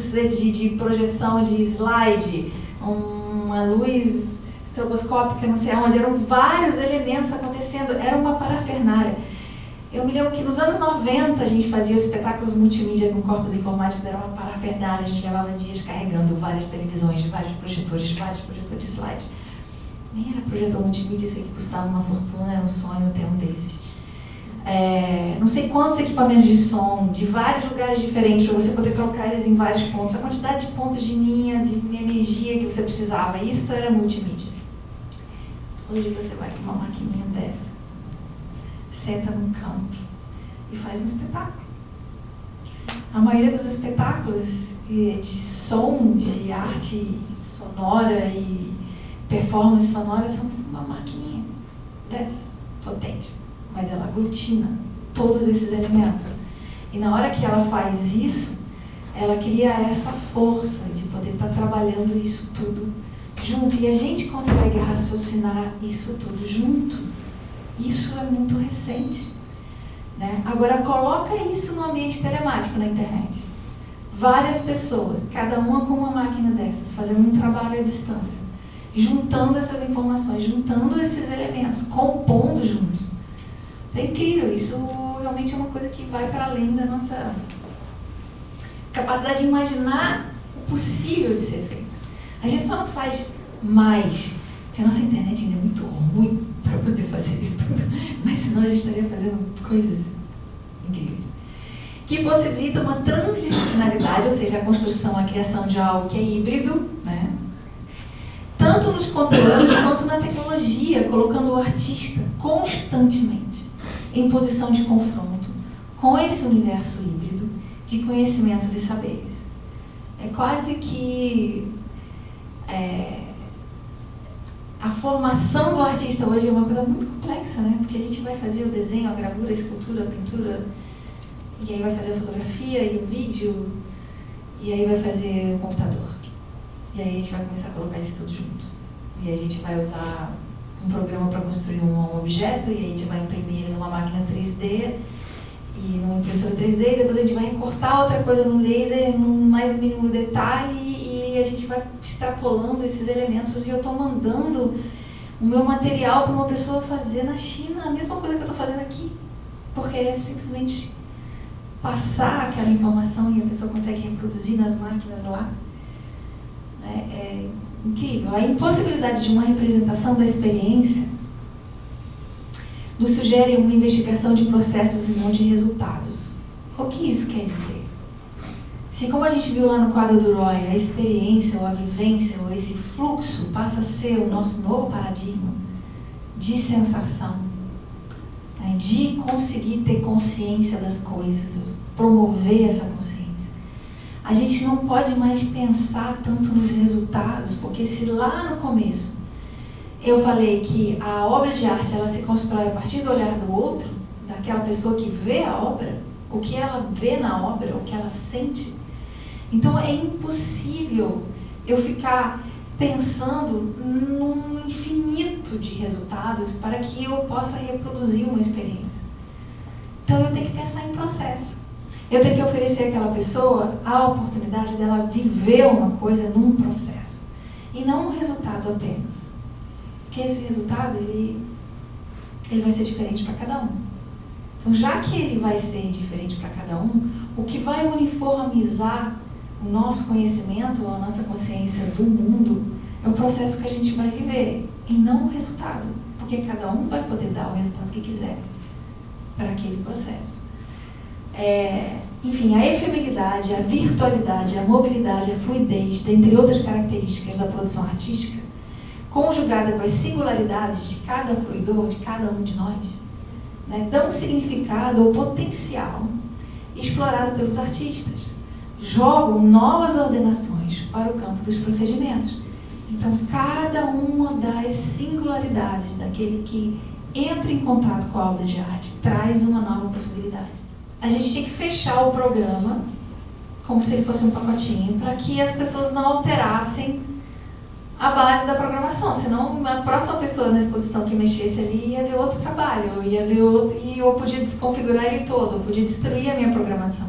B: de projeção de slide, uma luz estroboscópica, não sei aonde, eram vários elementos acontecendo, era uma parafernália. Eu me lembro que nos anos 90 a gente fazia espetáculos multimídia com corpos informáticos, era uma parafernália, a gente levava dias carregando várias televisões, vários projetores de slide. Nem era projetor multimídia, isso aqui custava uma fortuna, era um sonho ter um desses. Não sei quantos equipamentos de som, de vários lugares diferentes, para você poder colocar eles em vários pontos, a quantidade de pontos de linha, de energia que você precisava, isso era multimídia. Hoje você vai com uma maquininha dessa, senta num canto e faz um espetáculo. A maioria dos espetáculos de som, de arte sonora e performance sonora são uma maquininha dessas, potente, mas ela aglutina todos esses elementos. E na hora que ela faz isso, ela cria essa força de poder estar trabalhando isso tudo junto. E a gente consegue raciocinar isso tudo junto. Isso é muito recente, né? Agora, coloca isso no ambiente telemático na internet. Várias pessoas, cada uma com uma máquina dessas, fazendo um trabalho à distância, juntando essas informações, juntando esses elementos, compondo juntos. Isso é incrível, isso realmente é uma coisa que vai para além da nossa capacidade de imaginar o possível de ser feito. A gente só não faz mais, porque a nossa internet ainda é muito ruim para poder fazer isso tudo, mas senão a gente estaria fazendo coisas incríveis. Que possibilita uma transdisciplinaridade, ou seja, a construção, a criação de algo que é híbrido, né? Tanto nos conteúdos quanto na tecnologia, colocando o artista constantemente em posição de confronto com esse universo híbrido de conhecimentos e saberes. É quase que a formação do artista hoje é uma coisa muito complexa, né? Porque a gente vai fazer o desenho, a gravura, a escultura, a pintura, e aí vai fazer a fotografia e o vídeo, e aí vai fazer o computador. E aí a gente vai começar a colocar isso tudo junto. E aí a gente vai usar um programa para construir um objeto, e aí a gente vai imprimir ele numa máquina 3D, e numa impressora 3D, e depois a gente vai recortar outra coisa no laser, no mais mínimo detalhe, e a gente vai extrapolando esses elementos, e eu estou mandando o meu material para uma pessoa fazer na China, a mesma coisa que eu estou fazendo aqui, porque é simplesmente passar aquela informação e a pessoa consegue reproduzir nas máquinas lá. É incrível. A impossibilidade de uma representação da experiência nos sugere uma investigação de processos e não de resultados. O que isso quer dizer? Se, como a gente viu lá no quadro do Roy, a experiência ou a vivência ou esse fluxo passa a ser o nosso novo paradigma de sensação, né, de conseguir ter consciência das coisas, promover essa consciência. A gente não pode mais pensar tanto nos resultados, porque se lá no começo eu falei que a obra de arte ela se constrói a partir do olhar do outro, daquela pessoa que vê a obra, o que ela vê na obra, o que ela sente, então é impossível eu ficar pensando num infinito de resultados para que eu possa reproduzir uma experiência. Então eu tenho que pensar em processo. Eu tenho que oferecer àquela pessoa a oportunidade dela viver uma coisa num processo e não um resultado apenas. Porque esse resultado, ele vai ser diferente para cada um. Então, já que ele vai ser diferente para cada um, o que vai uniformizar o nosso conhecimento ou a nossa consciência do mundo é o processo que a gente vai viver e não o resultado. Porque cada um vai poder dar o resultado que quiser para aquele processo. Enfim, a efemeridade, a virtualidade, a mobilidade, a fluidez, dentre outras características da produção artística, conjugada com as singularidades de cada fruidor, de cada um de nós, né, dão significado ou potencial explorado pelos artistas. Jogam novas ordenações para o campo dos procedimentos. Então, cada uma das singularidades daquele que entra em contato com a obra de arte traz uma nova possibilidade. A gente tinha que fechar o programa como se ele fosse um pacotinho para que as pessoas não alterassem a base da programação, senão a próxima pessoa na exposição que mexesse ali ia ver outro trabalho, ia ver outro, e eu podia desconfigurar ele todo, eu podia destruir a minha programação.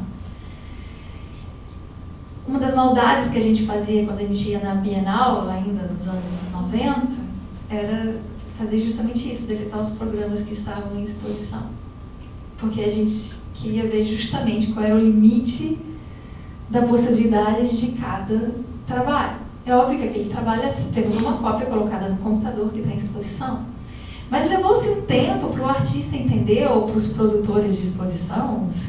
B: Uma das maldades que a gente fazia quando a gente ia na Bienal, ainda nos anos 90, era fazer justamente isso, deletar os programas que estavam em exposição. Porque a gente queria ver justamente qual era o limite da possibilidade de cada trabalho. É óbvio que aquele trabalho é apenas uma cópia colocada no computador que está em exposição. Mas levou-se um tempo para o artista entender, ou para os produtores de exposições,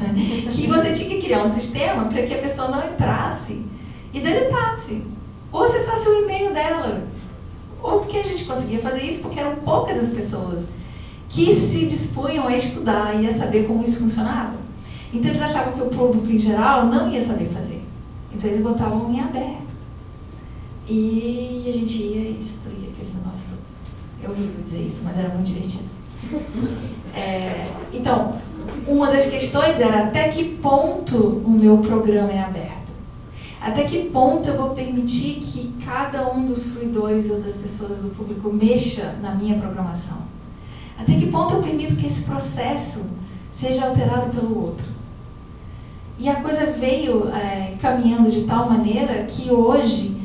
B: que você tinha que criar um sistema para que a pessoa não entrasse e deletasse. Ou acessasse o e-mail dela. Ou porque a gente conseguia fazer isso porque eram poucas as pessoas que se dispunham a estudar e a saber como isso funcionava. Então eles achavam que o público em geral não ia saber fazer. Então eles botavam em aberto. E a gente ia e destruía aqueles negócios todos. É horrível dizer isso, mas era muito divertido. Então, uma das questões era até que ponto o meu programa é aberto. Até que ponto eu vou permitir que cada um dos fruidores ou das pessoas do público mexa na minha programação. Até que ponto eu permito que esse processo seja alterado pelo outro. E a coisa veio caminhando de tal maneira que hoje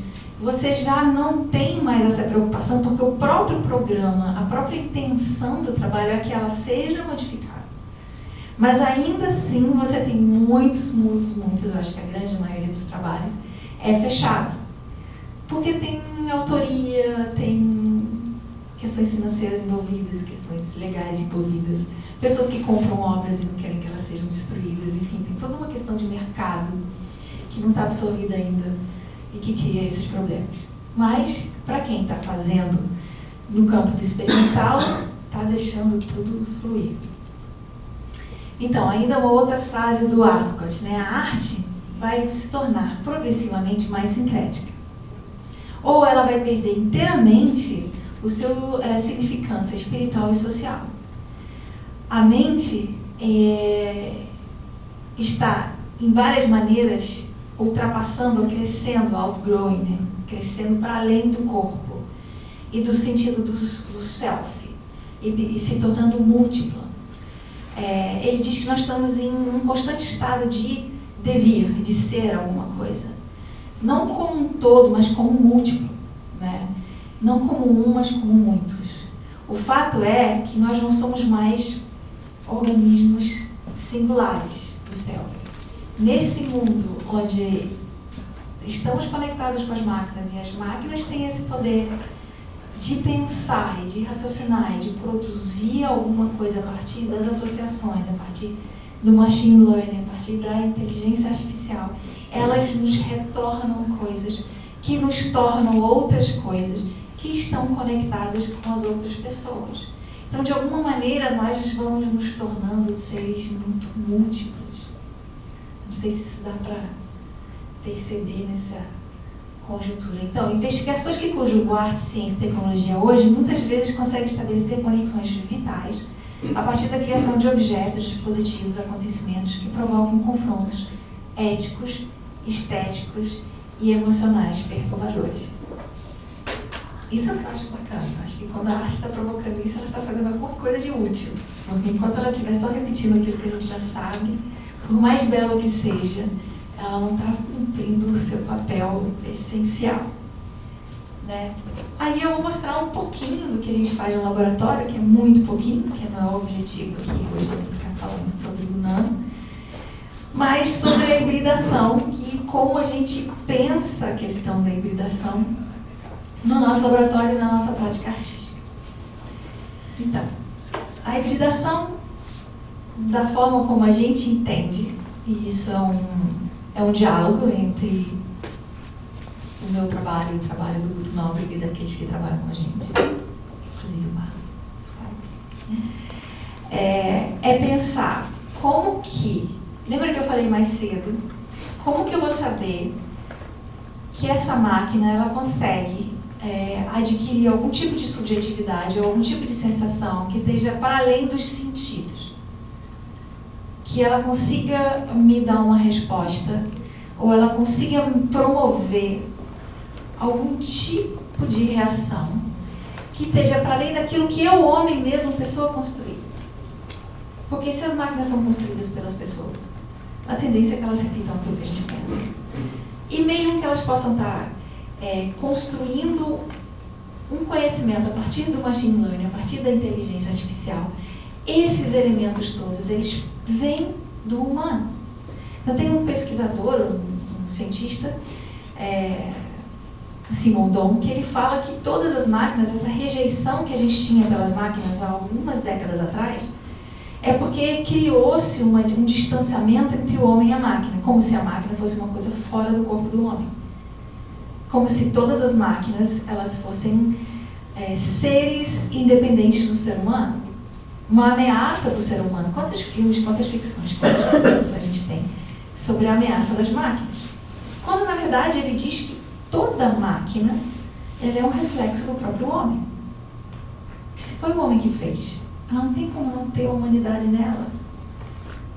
B: você já não tem mais essa preocupação, porque o próprio programa, a própria intenção do trabalho é que ela seja modificada. Mas ainda assim você tem muitos, eu acho que a grande maioria dos trabalhos é fechado. Porque tem autoria, tem questões financeiras envolvidas, questões legais envolvidas, pessoas que compram obras e não querem que elas sejam destruídas, enfim, tem toda uma questão de mercado que não está absorvida ainda e que cria esses problemas. Mas, para quem está fazendo no campo do experimental, está deixando tudo fluir. Então, ainda uma outra frase do Ascot, né? A arte vai se tornar progressivamente mais sincrética. Ou ela vai perder inteiramente o seu significância espiritual e social. A mente está, em várias maneiras, ultrapassando ou crescendo, outgrowing, né? Crescendo para além do corpo e do sentido do self, e se tornando múltipla. Ele diz que nós estamos em um constante estado de devir, de ser alguma coisa. Não como um todo, mas como um múltiplo, né? Não como um, mas como muitos. O fato é que nós não somos mais organismos singulares do self. Nesse mundo onde estamos conectados com as máquinas, e as máquinas têm esse poder de pensar e de raciocinar e de produzir alguma coisa a partir das associações, a partir do machine learning, a partir da inteligência artificial, elas nos retornam coisas que nos tornam outras coisas que estão conectadas com as outras pessoas. Então, de alguma maneira, nós vamos nos tornando seres muito múltiplos. Não sei se isso dá para perceber nessa conjuntura. Então, investigações que conjugam arte, ciência e tecnologia hoje, muitas vezes conseguem estabelecer conexões vitais a partir da criação de objetos, dispositivos, acontecimentos que provocam confrontos éticos, estéticos e emocionais perturbadores. Isso é o que eu acho bacana. Eu acho que quando a arte está provocando isso, ela está fazendo alguma coisa de útil. Porque enquanto ela estiver só repetindo aquilo que a gente já sabe, por mais belo que seja, ela não está cumprindo o seu papel essencial. Né? Aí eu vou mostrar um pouquinho do que a gente faz no laboratório, que é muito pouquinho, porque não é o objetivo aqui hoje é ficar falando sobre o nano, mas sobre a hibridação e como a gente pensa a questão da hibridação no nosso laboratório e na nossa prática artística. Então, a hibridação, da forma como a gente entende, e isso é um diálogo entre o meu trabalho e o trabalho do Guto Nóbrega e daqueles que trabalham com a gente, inclusive o Marcos. Tá? É pensar como que, lembra que eu falei mais cedo, como que eu vou saber que essa máquina ela consegue adquirir algum tipo de subjetividade ou algum tipo de sensação que esteja para além dos sentidos, que ela consiga me dar uma resposta ou ela consiga promover algum tipo de reação que esteja para além daquilo que eu, homem mesmo, pessoa, construí. Porque se as máquinas são construídas pelas pessoas, a tendência é que elas repitam aquilo que a gente pensa. E mesmo que elas possam estar construindo um conhecimento a partir do machine learning, a partir da inteligência artificial, esses elementos todos, eles vêm do humano. Então tem um pesquisador, um cientista, Simondon, que ele fala que todas as máquinas, essa rejeição que a gente tinha pelas máquinas há algumas décadas atrás, é porque criou-se um distanciamento entre o homem e a máquina, como se a máquina fosse uma coisa fora do corpo do homem. Como se todas as máquinas elas fossem seres independentes do ser humano, uma ameaça para o ser humano. Quantos filmes, quantas ficções, quantas coisas a gente tem sobre a ameaça das máquinas? Quando, na verdade, ele diz que toda máquina ela é um reflexo do próprio homem. Que se foi o homem que fez, ela não tem como não ter a humanidade nela.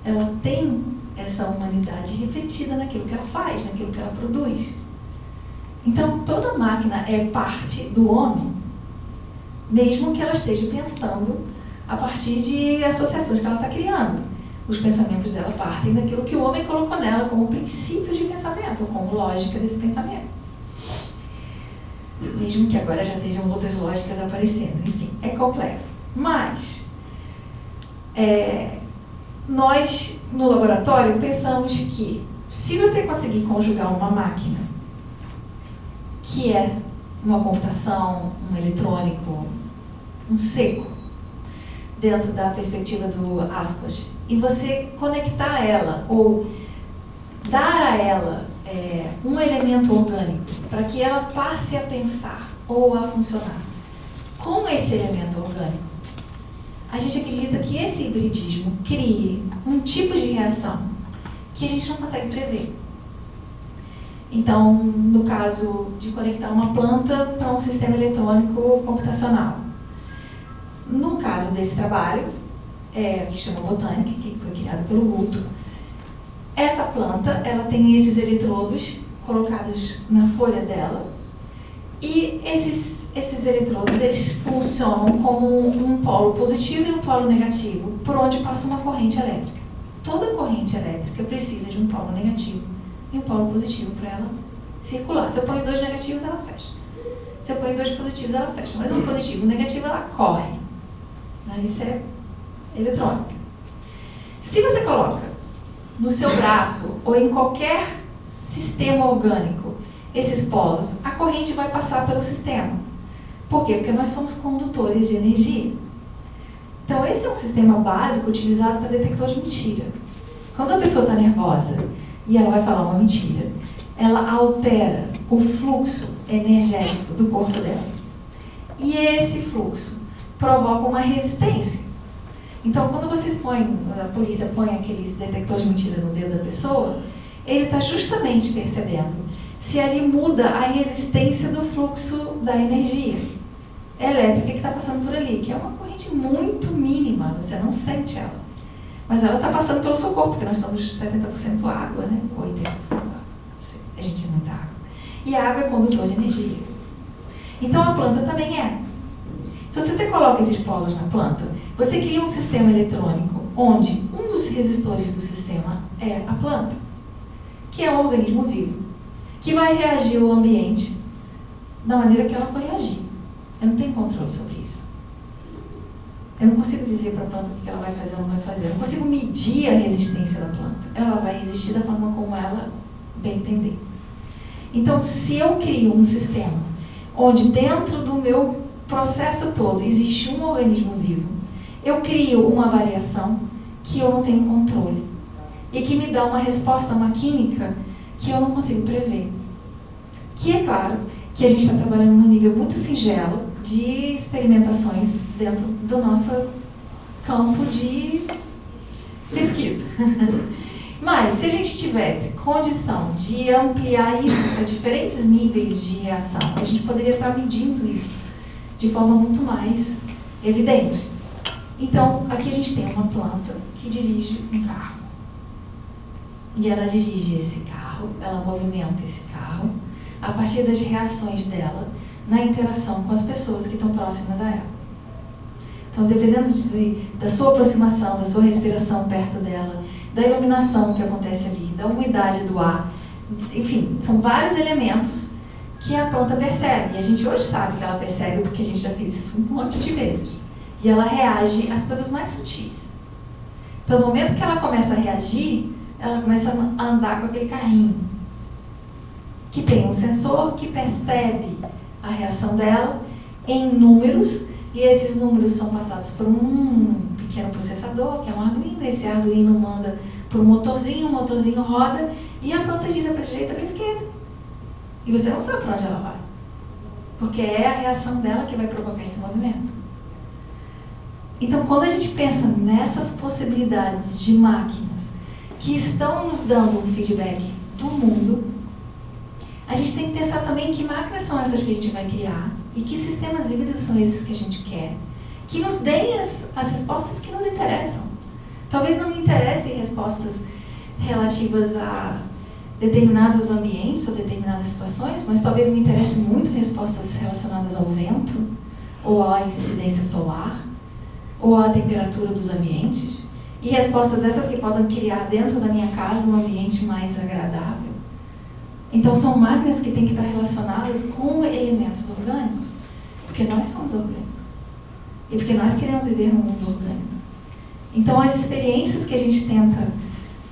B: Ela tem essa humanidade refletida naquilo que ela faz, naquilo que ela produz. Então, toda máquina é parte do homem, mesmo que ela esteja pensando a partir de associações que ela está criando. Os pensamentos dela partem daquilo que o homem colocou nela como princípio de pensamento, ou como lógica desse pensamento. Mesmo que agora já estejam outras lógicas aparecendo. Enfim, é complexo. Mas, nós, no laboratório, pensamos que se você conseguir conjugar uma máquina, que é uma computação, um eletrônico, um seco, dentro da perspectiva do Aspas, e você conectar ela, ou dar a ela um elemento orgânico, para que ela passe a pensar ou a funcionar com esse elemento orgânico, a gente acredita que esse hibridismo crie um tipo de reação que a gente não consegue prever. Então, no caso de conectar uma planta para um sistema eletrônico computacional. No caso desse trabalho, que chama Botânica, que foi criado pelo Guto, essa planta ela tem esses eletrodos colocados na folha dela e esses eletrodos eles funcionam como um polo positivo e um polo negativo, por onde passa uma corrente elétrica. Toda corrente elétrica precisa de um polo negativo e um polo positivo para ela circular. Se eu ponho 2 negativos, ela fecha. Se eu ponho 2 positivos, ela fecha. Mas um positivo e um negativo, ela corre. Isso é eletrônica. Se você coloca no seu braço ou em qualquer sistema orgânico esses polos, a corrente vai passar pelo sistema. Por quê? Porque nós somos condutores de energia. Então, esse é um sistema básico utilizado para detector de mentira. Quando a pessoa está nervosa e ela vai falar uma mentira, ela altera o fluxo energético do corpo dela. E esse fluxo provoca uma resistência. Então, quando vocês põem, a polícia põe aqueles detectores de mentira no dedo da pessoa, ele está justamente percebendo se ali muda a resistência do fluxo da energia elétrica que está passando por ali, que é uma corrente muito mínima, você não sente ela. Mas ela está passando pelo seu corpo, porque nós somos 70% água, né? 80% água. A gente é muita água. E a água é condutor de energia. Então a planta também é. Então se você coloca esses polos na planta, você cria um sistema eletrônico onde um dos resistores do sistema é a planta, que é um organismo vivo, que vai reagir ao ambiente da maneira que ela for reagir. Eu não tenho controle sobre isso. Eu não consigo dizer para a planta o que ela vai fazer ou não vai fazer. Eu não consigo medir a resistência da planta. Ela vai resistir da forma como ela bem entender. Então, se eu crio um sistema onde dentro do meu processo todo existe um organismo vivo, eu crio uma variação que eu não tenho controle e que me dá uma resposta maquínica que eu não consigo prever. Que é claro que a gente está trabalhando num nível muito singelo de experimentações dentro do nosso campo de pesquisa. Mas, se a gente tivesse condição de ampliar isso para diferentes níveis de reação, a gente poderia estar medindo isso de forma muito mais evidente. Então, aqui a gente tem uma planta que dirige um carro. E ela dirige esse carro, ela movimenta esse carro a partir das reações dela na interação com as pessoas que estão próximas a ela. Então, dependendo da sua aproximação, da sua respiração perto dela, da iluminação que acontece ali, da umidade do ar, enfim, são vários elementos que a planta percebe. E a gente hoje sabe que ela percebe porque a gente já fez isso um monte de vezes. E ela reage às coisas mais sutis. Então, no momento que ela começa a reagir, ela começa a andar com aquele carrinho, que tem um sensor que percebe a reação dela em números, e esses números são passados por um pequeno processador, que é um Arduino. Esse Arduino manda para o motorzinho, o motorzinho roda, e a planta gira para a direita e para a esquerda. E você não sabe para onde ela vai, porque é a reação dela que vai provocar esse movimento. Então, quando a gente pensa nessas possibilidades de máquinas que estão nos dando um feedback do mundo, a gente tem que pensar também que máquinas são essas que a gente vai criar e que sistemas híbridos são esses que a gente quer, que nos deem as respostas que nos interessam. Talvez não me interessem respostas relativas a determinados ambientes ou determinadas situações, mas talvez me interessem muito respostas relacionadas ao vento, ou à incidência solar, ou à temperatura dos ambientes, e respostas essas que podem criar dentro da minha casa um ambiente mais agradável. Então, são máquinas que têm que estar relacionadas com elementos orgânicos, porque nós somos orgânicos, e porque nós queremos viver num mundo orgânico. Então, as experiências que a gente tenta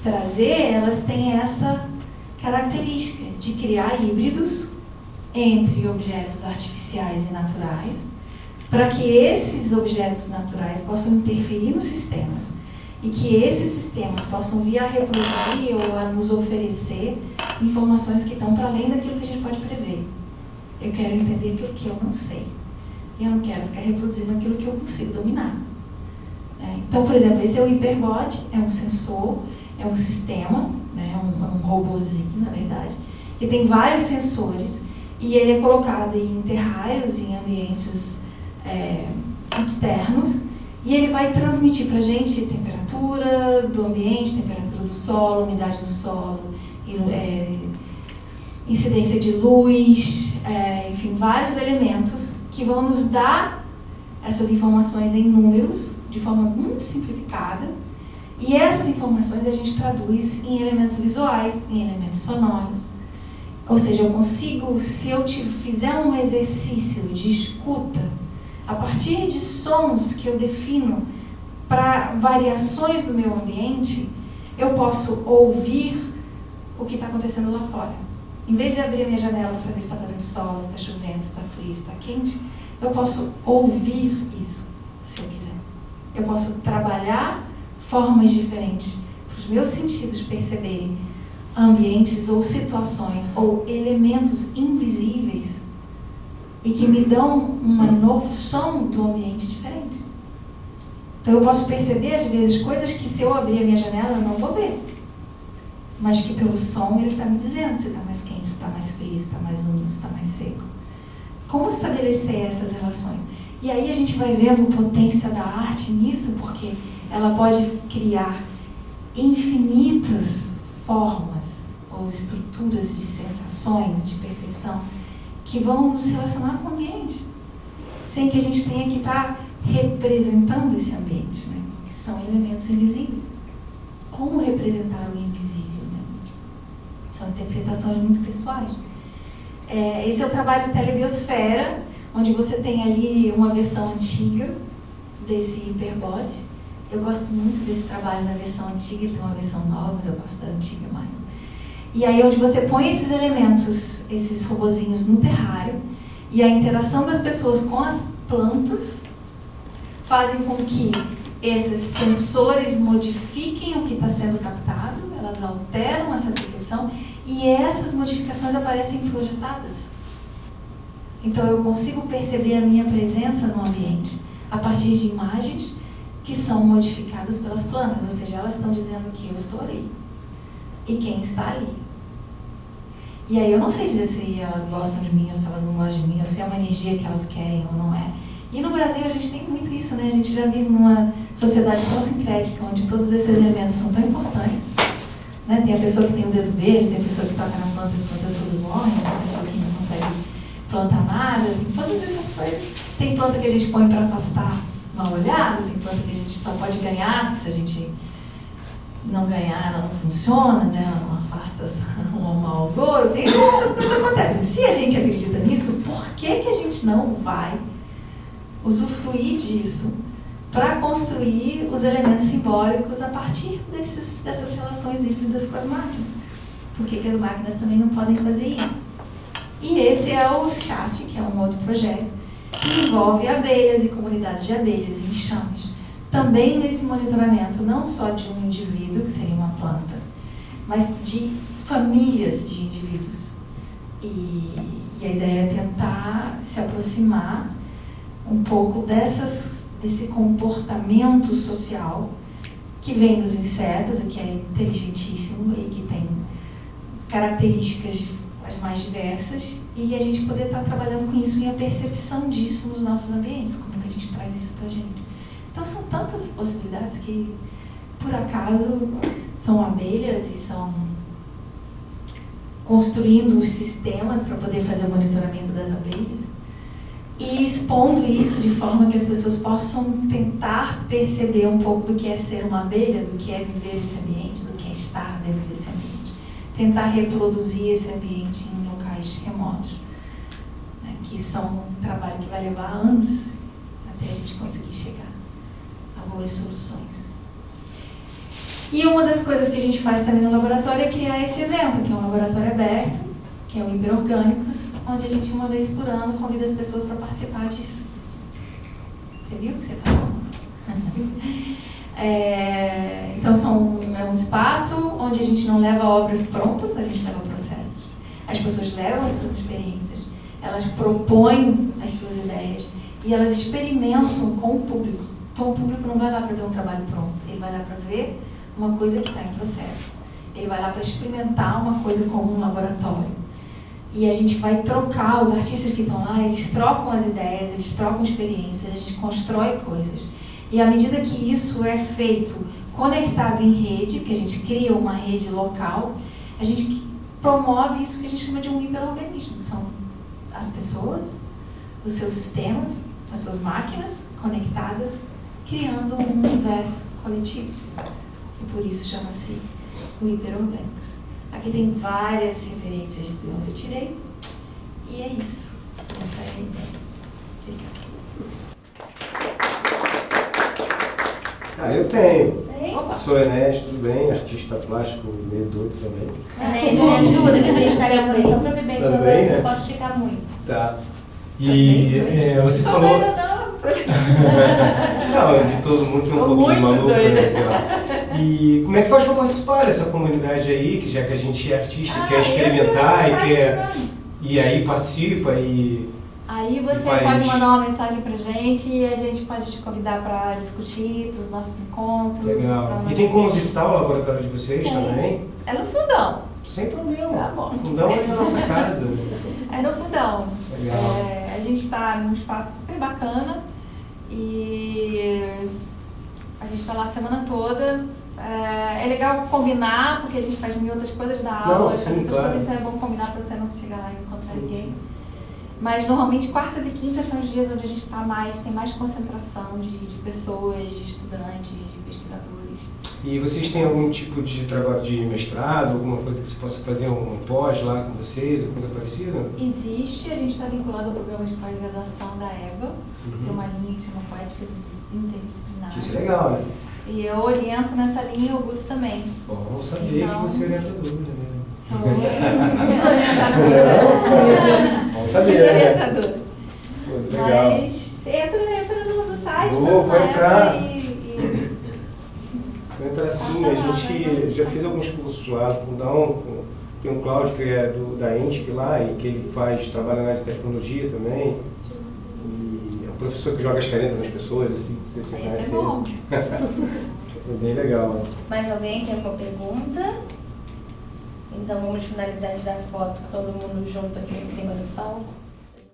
B: trazer, elas têm essa característica de criar híbridos entre objetos artificiais e naturais, para que esses objetos naturais possam interferir nos sistemas e que esses sistemas possam vir a reproduzir ou a nos oferecer informações que estão para além daquilo que a gente pode prever. Eu quero entender aquilo que eu não sei. E eu não quero ficar reproduzindo aquilo que eu consigo dominar. Então, por exemplo, esse é o Hyperbot, é um sensor, é um sistema, né, um robozinho, na verdade, que tem vários sensores e ele é colocado em terrários, em ambientes externos, e ele vai transmitir para a gente temperatura do ambiente, temperatura do solo, umidade do solo, incidência de luz, enfim, vários elementos que vão nos dar essas informações em números, de forma muito simplificada, e essas informações a gente traduz em elementos visuais, em elementos sonoros. Ou seja, eu consigo, se eu fizer um exercício de escuta, a partir de sons que eu defino para variações do meu ambiente, eu posso ouvir o que está acontecendo lá fora. Em vez de abrir a minha janela para saber se está fazendo sol, se está chovendo, se está frio, se está quente, eu posso ouvir isso, se eu quiser. Eu posso trabalhar formas diferentes para os meus sentidos perceberem ambientes ou situações ou elementos invisíveis e que me dão uma noção do ambiente diferente. Então eu posso perceber às vezes coisas que se eu abrir a minha janela eu não vou ver, mas que pelo som ele está me dizendo se está mais quente, se está mais frio, se está mais úmido, se está mais seco. Como estabelecer essas relações? E aí a gente vai vendo a potência da arte nisso, porque ela pode criar infinitas formas ou estruturas de sensações, de percepção, que vão nos relacionar com o ambiente, sem que a gente tenha que estar representando esse ambiente, né? Que são elementos invisíveis. Como representar o invisível, né? São interpretações muito pessoais. Esse é o trabalho Telebiosfera, onde você tem ali uma versão antiga desse hiperbot. Eu gosto muito desse trabalho na versão antiga, tem uma versão nova, mas eu gosto da antiga mais. E aí onde você põe esses elementos, esses robozinhos no terrário, e a interação das pessoas com as plantas fazem com que esses sensores modifiquem o que está sendo captado, elas alteram essa percepção, e essas modificações aparecem projetadas. Então eu consigo perceber a minha presença no ambiente a partir de imagens que são modificadas pelas plantas, ou seja, elas estão dizendo que eu estou ali e quem está ali. E aí eu não sei dizer se elas gostam de mim ou se elas não gostam de mim, ou se é uma energia que elas querem ou não é. E no Brasil a gente tem muito isso, né? A gente já vive numa sociedade tão sincrética, onde todos esses elementos são tão importantes. Né? Tem a pessoa que tem o dedo verde, tem a pessoa que toca na planta e as plantas todas morrem, tem a pessoa que não consegue plantar nada, tem todas essas coisas. Tem planta que a gente põe para afastar mal olhado, tem planta que a gente só pode ganhar, porque se a gente não ganhar, ela não funciona, né? Ela não afasta o mau agouro, tem essas coisas que acontecem. Se a gente acredita nisso, por que a gente não vai usufruir disso para construir os elementos simbólicos a partir dessas relações híbridas com as máquinas? Por que as máquinas também não podem fazer isso? E esse é o Shasti, que é um outro projeto, que envolve abelhas e comunidades de abelhas e enxames. Também nesse monitoramento, não só de um indivíduo, que seria uma planta, mas de famílias de indivíduos. E a ideia é tentar se aproximar um pouco desse comportamento social que vem dos insetos, e que é inteligentíssimo e que tem características as mais diversas, e a gente poder estar trabalhando com isso e a percepção disso nos nossos ambientes, como que a gente traz isso para a gente. Então são tantas as possibilidades que, por acaso, são abelhas e são construindo os sistemas para poder fazer o monitoramento das abelhas e expondo isso de forma que as pessoas possam tentar perceber um pouco do que é ser uma abelha, do que é viver esse ambiente, do que é estar dentro desse ambiente. Tentar reproduzir esse ambiente em locais remotos, né, que são um trabalho que vai levar anos até a gente conseguir chegar a boas soluções. E uma das coisas que a gente faz também no laboratório é criar esse evento, que é um laboratório aberto, que é o Hiperorgânicos, onde a gente, uma vez por ano, convida as pessoas para participar disso. Você viu que você falou? Então, é um espaço onde a gente não leva obras prontas, a gente leva processos. As pessoas levam as suas experiências, elas propõem as suas ideias e elas experimentam com o público. Então, o público não vai lá para ver um trabalho pronto, ele vai lá para ver uma coisa que está em processo. Ele vai lá para experimentar uma coisa como um laboratório. E a gente vai trocar, os artistas que estão lá, eles trocam as ideias, eles trocam experiências, a gente constrói coisas. E à medida que isso é feito conectado em rede, que a gente cria uma rede local, a gente promove isso que a gente chama de um hiperorganismo, que são as pessoas, os seus sistemas, as suas máquinas conectadas, criando um universo coletivo. E por isso chama-se o Hiperorgânicos. Aqui tem várias referências de onde eu tirei, e é isso. Essa é a ideia. Obrigada.
C: Eu tenho.
D: Opa.
C: Sou Ernesto, tudo bem? Artista plástico, meio doido também.
D: Me ajuda, que a gente estaria muito. Só para beber,
C: Também, né?
D: não posso esticar muito.
C: Tá.
E: E você falou.
C: Não, de todo mundo tem um pouquinho
D: Muito
C: maluco,
D: doida.
C: né? Sei lá. E como é que faz para participar dessa comunidade aí, que já que a gente é artista, quer experimentar e quer. E aí participa e.
D: Aí você
C: faz-
D: pode mandar uma mensagem pra gente e a gente pode te convidar para discutir, para os nossos encontros.
C: Legal.
D: pra
C: E tem como
D: nós-
C: visitar o laboratório de vocês
D: Tem.
C: também?
D: É no fundão.
C: Sem problema.
D: Tá bom.
C: O fundão é a nossa casa.
D: É no fundão.
C: Legal.
D: A gente está num espaço super bacana e a gente está lá a semana toda. É legal combinar, porque a gente faz mil outras coisas da aula,
C: Não,
D: faz
C: sim,
D: muitas
C: claro.
D: coisas, então é bom combinar para você não chegar lá e não encontrar
C: Sim,
D: ninguém.
C: sim.
D: Mas normalmente quartas e quintas são os dias onde a gente está mais, tem mais concentração de pessoas, de estudantes, de pesquisadores.
C: E vocês têm algum tipo de trabalho de mestrado, alguma coisa que você possa fazer um pós lá com vocês, ou coisa parecida?
D: Existe, a gente está vinculado ao programa de pós-graduação da EBA, para uma linha que chama Poéticas Interdisciplinares.
C: Isso é legal, né?
D: E eu oriento nessa linha e o Guto também.
C: Bom saber
D: Então,
C: que você é orientadora, né?
D: Sou orientadora.
C: Bom
D: Sou
C: saber, né?
D: orientadora.
C: Pô, legal.
D: Mas entra no site,
C: Vou
D: da
C: entrar.
D: EBA e
C: Vou entrar sim, a gente já fez alguns cursos lá no Fundão, tem o Cláudio que é da INSP lá e que ele trabalha na área de tecnologia também. E é um professor que joga as caretas nas pessoas, assim, não sei se você
D: esse
C: conhece
D: é bom.
C: ele. É bem legal.
F: Mais alguém tem alguma pergunta? Então vamos finalizar de dar foto todo mundo junto aqui em cima do palco.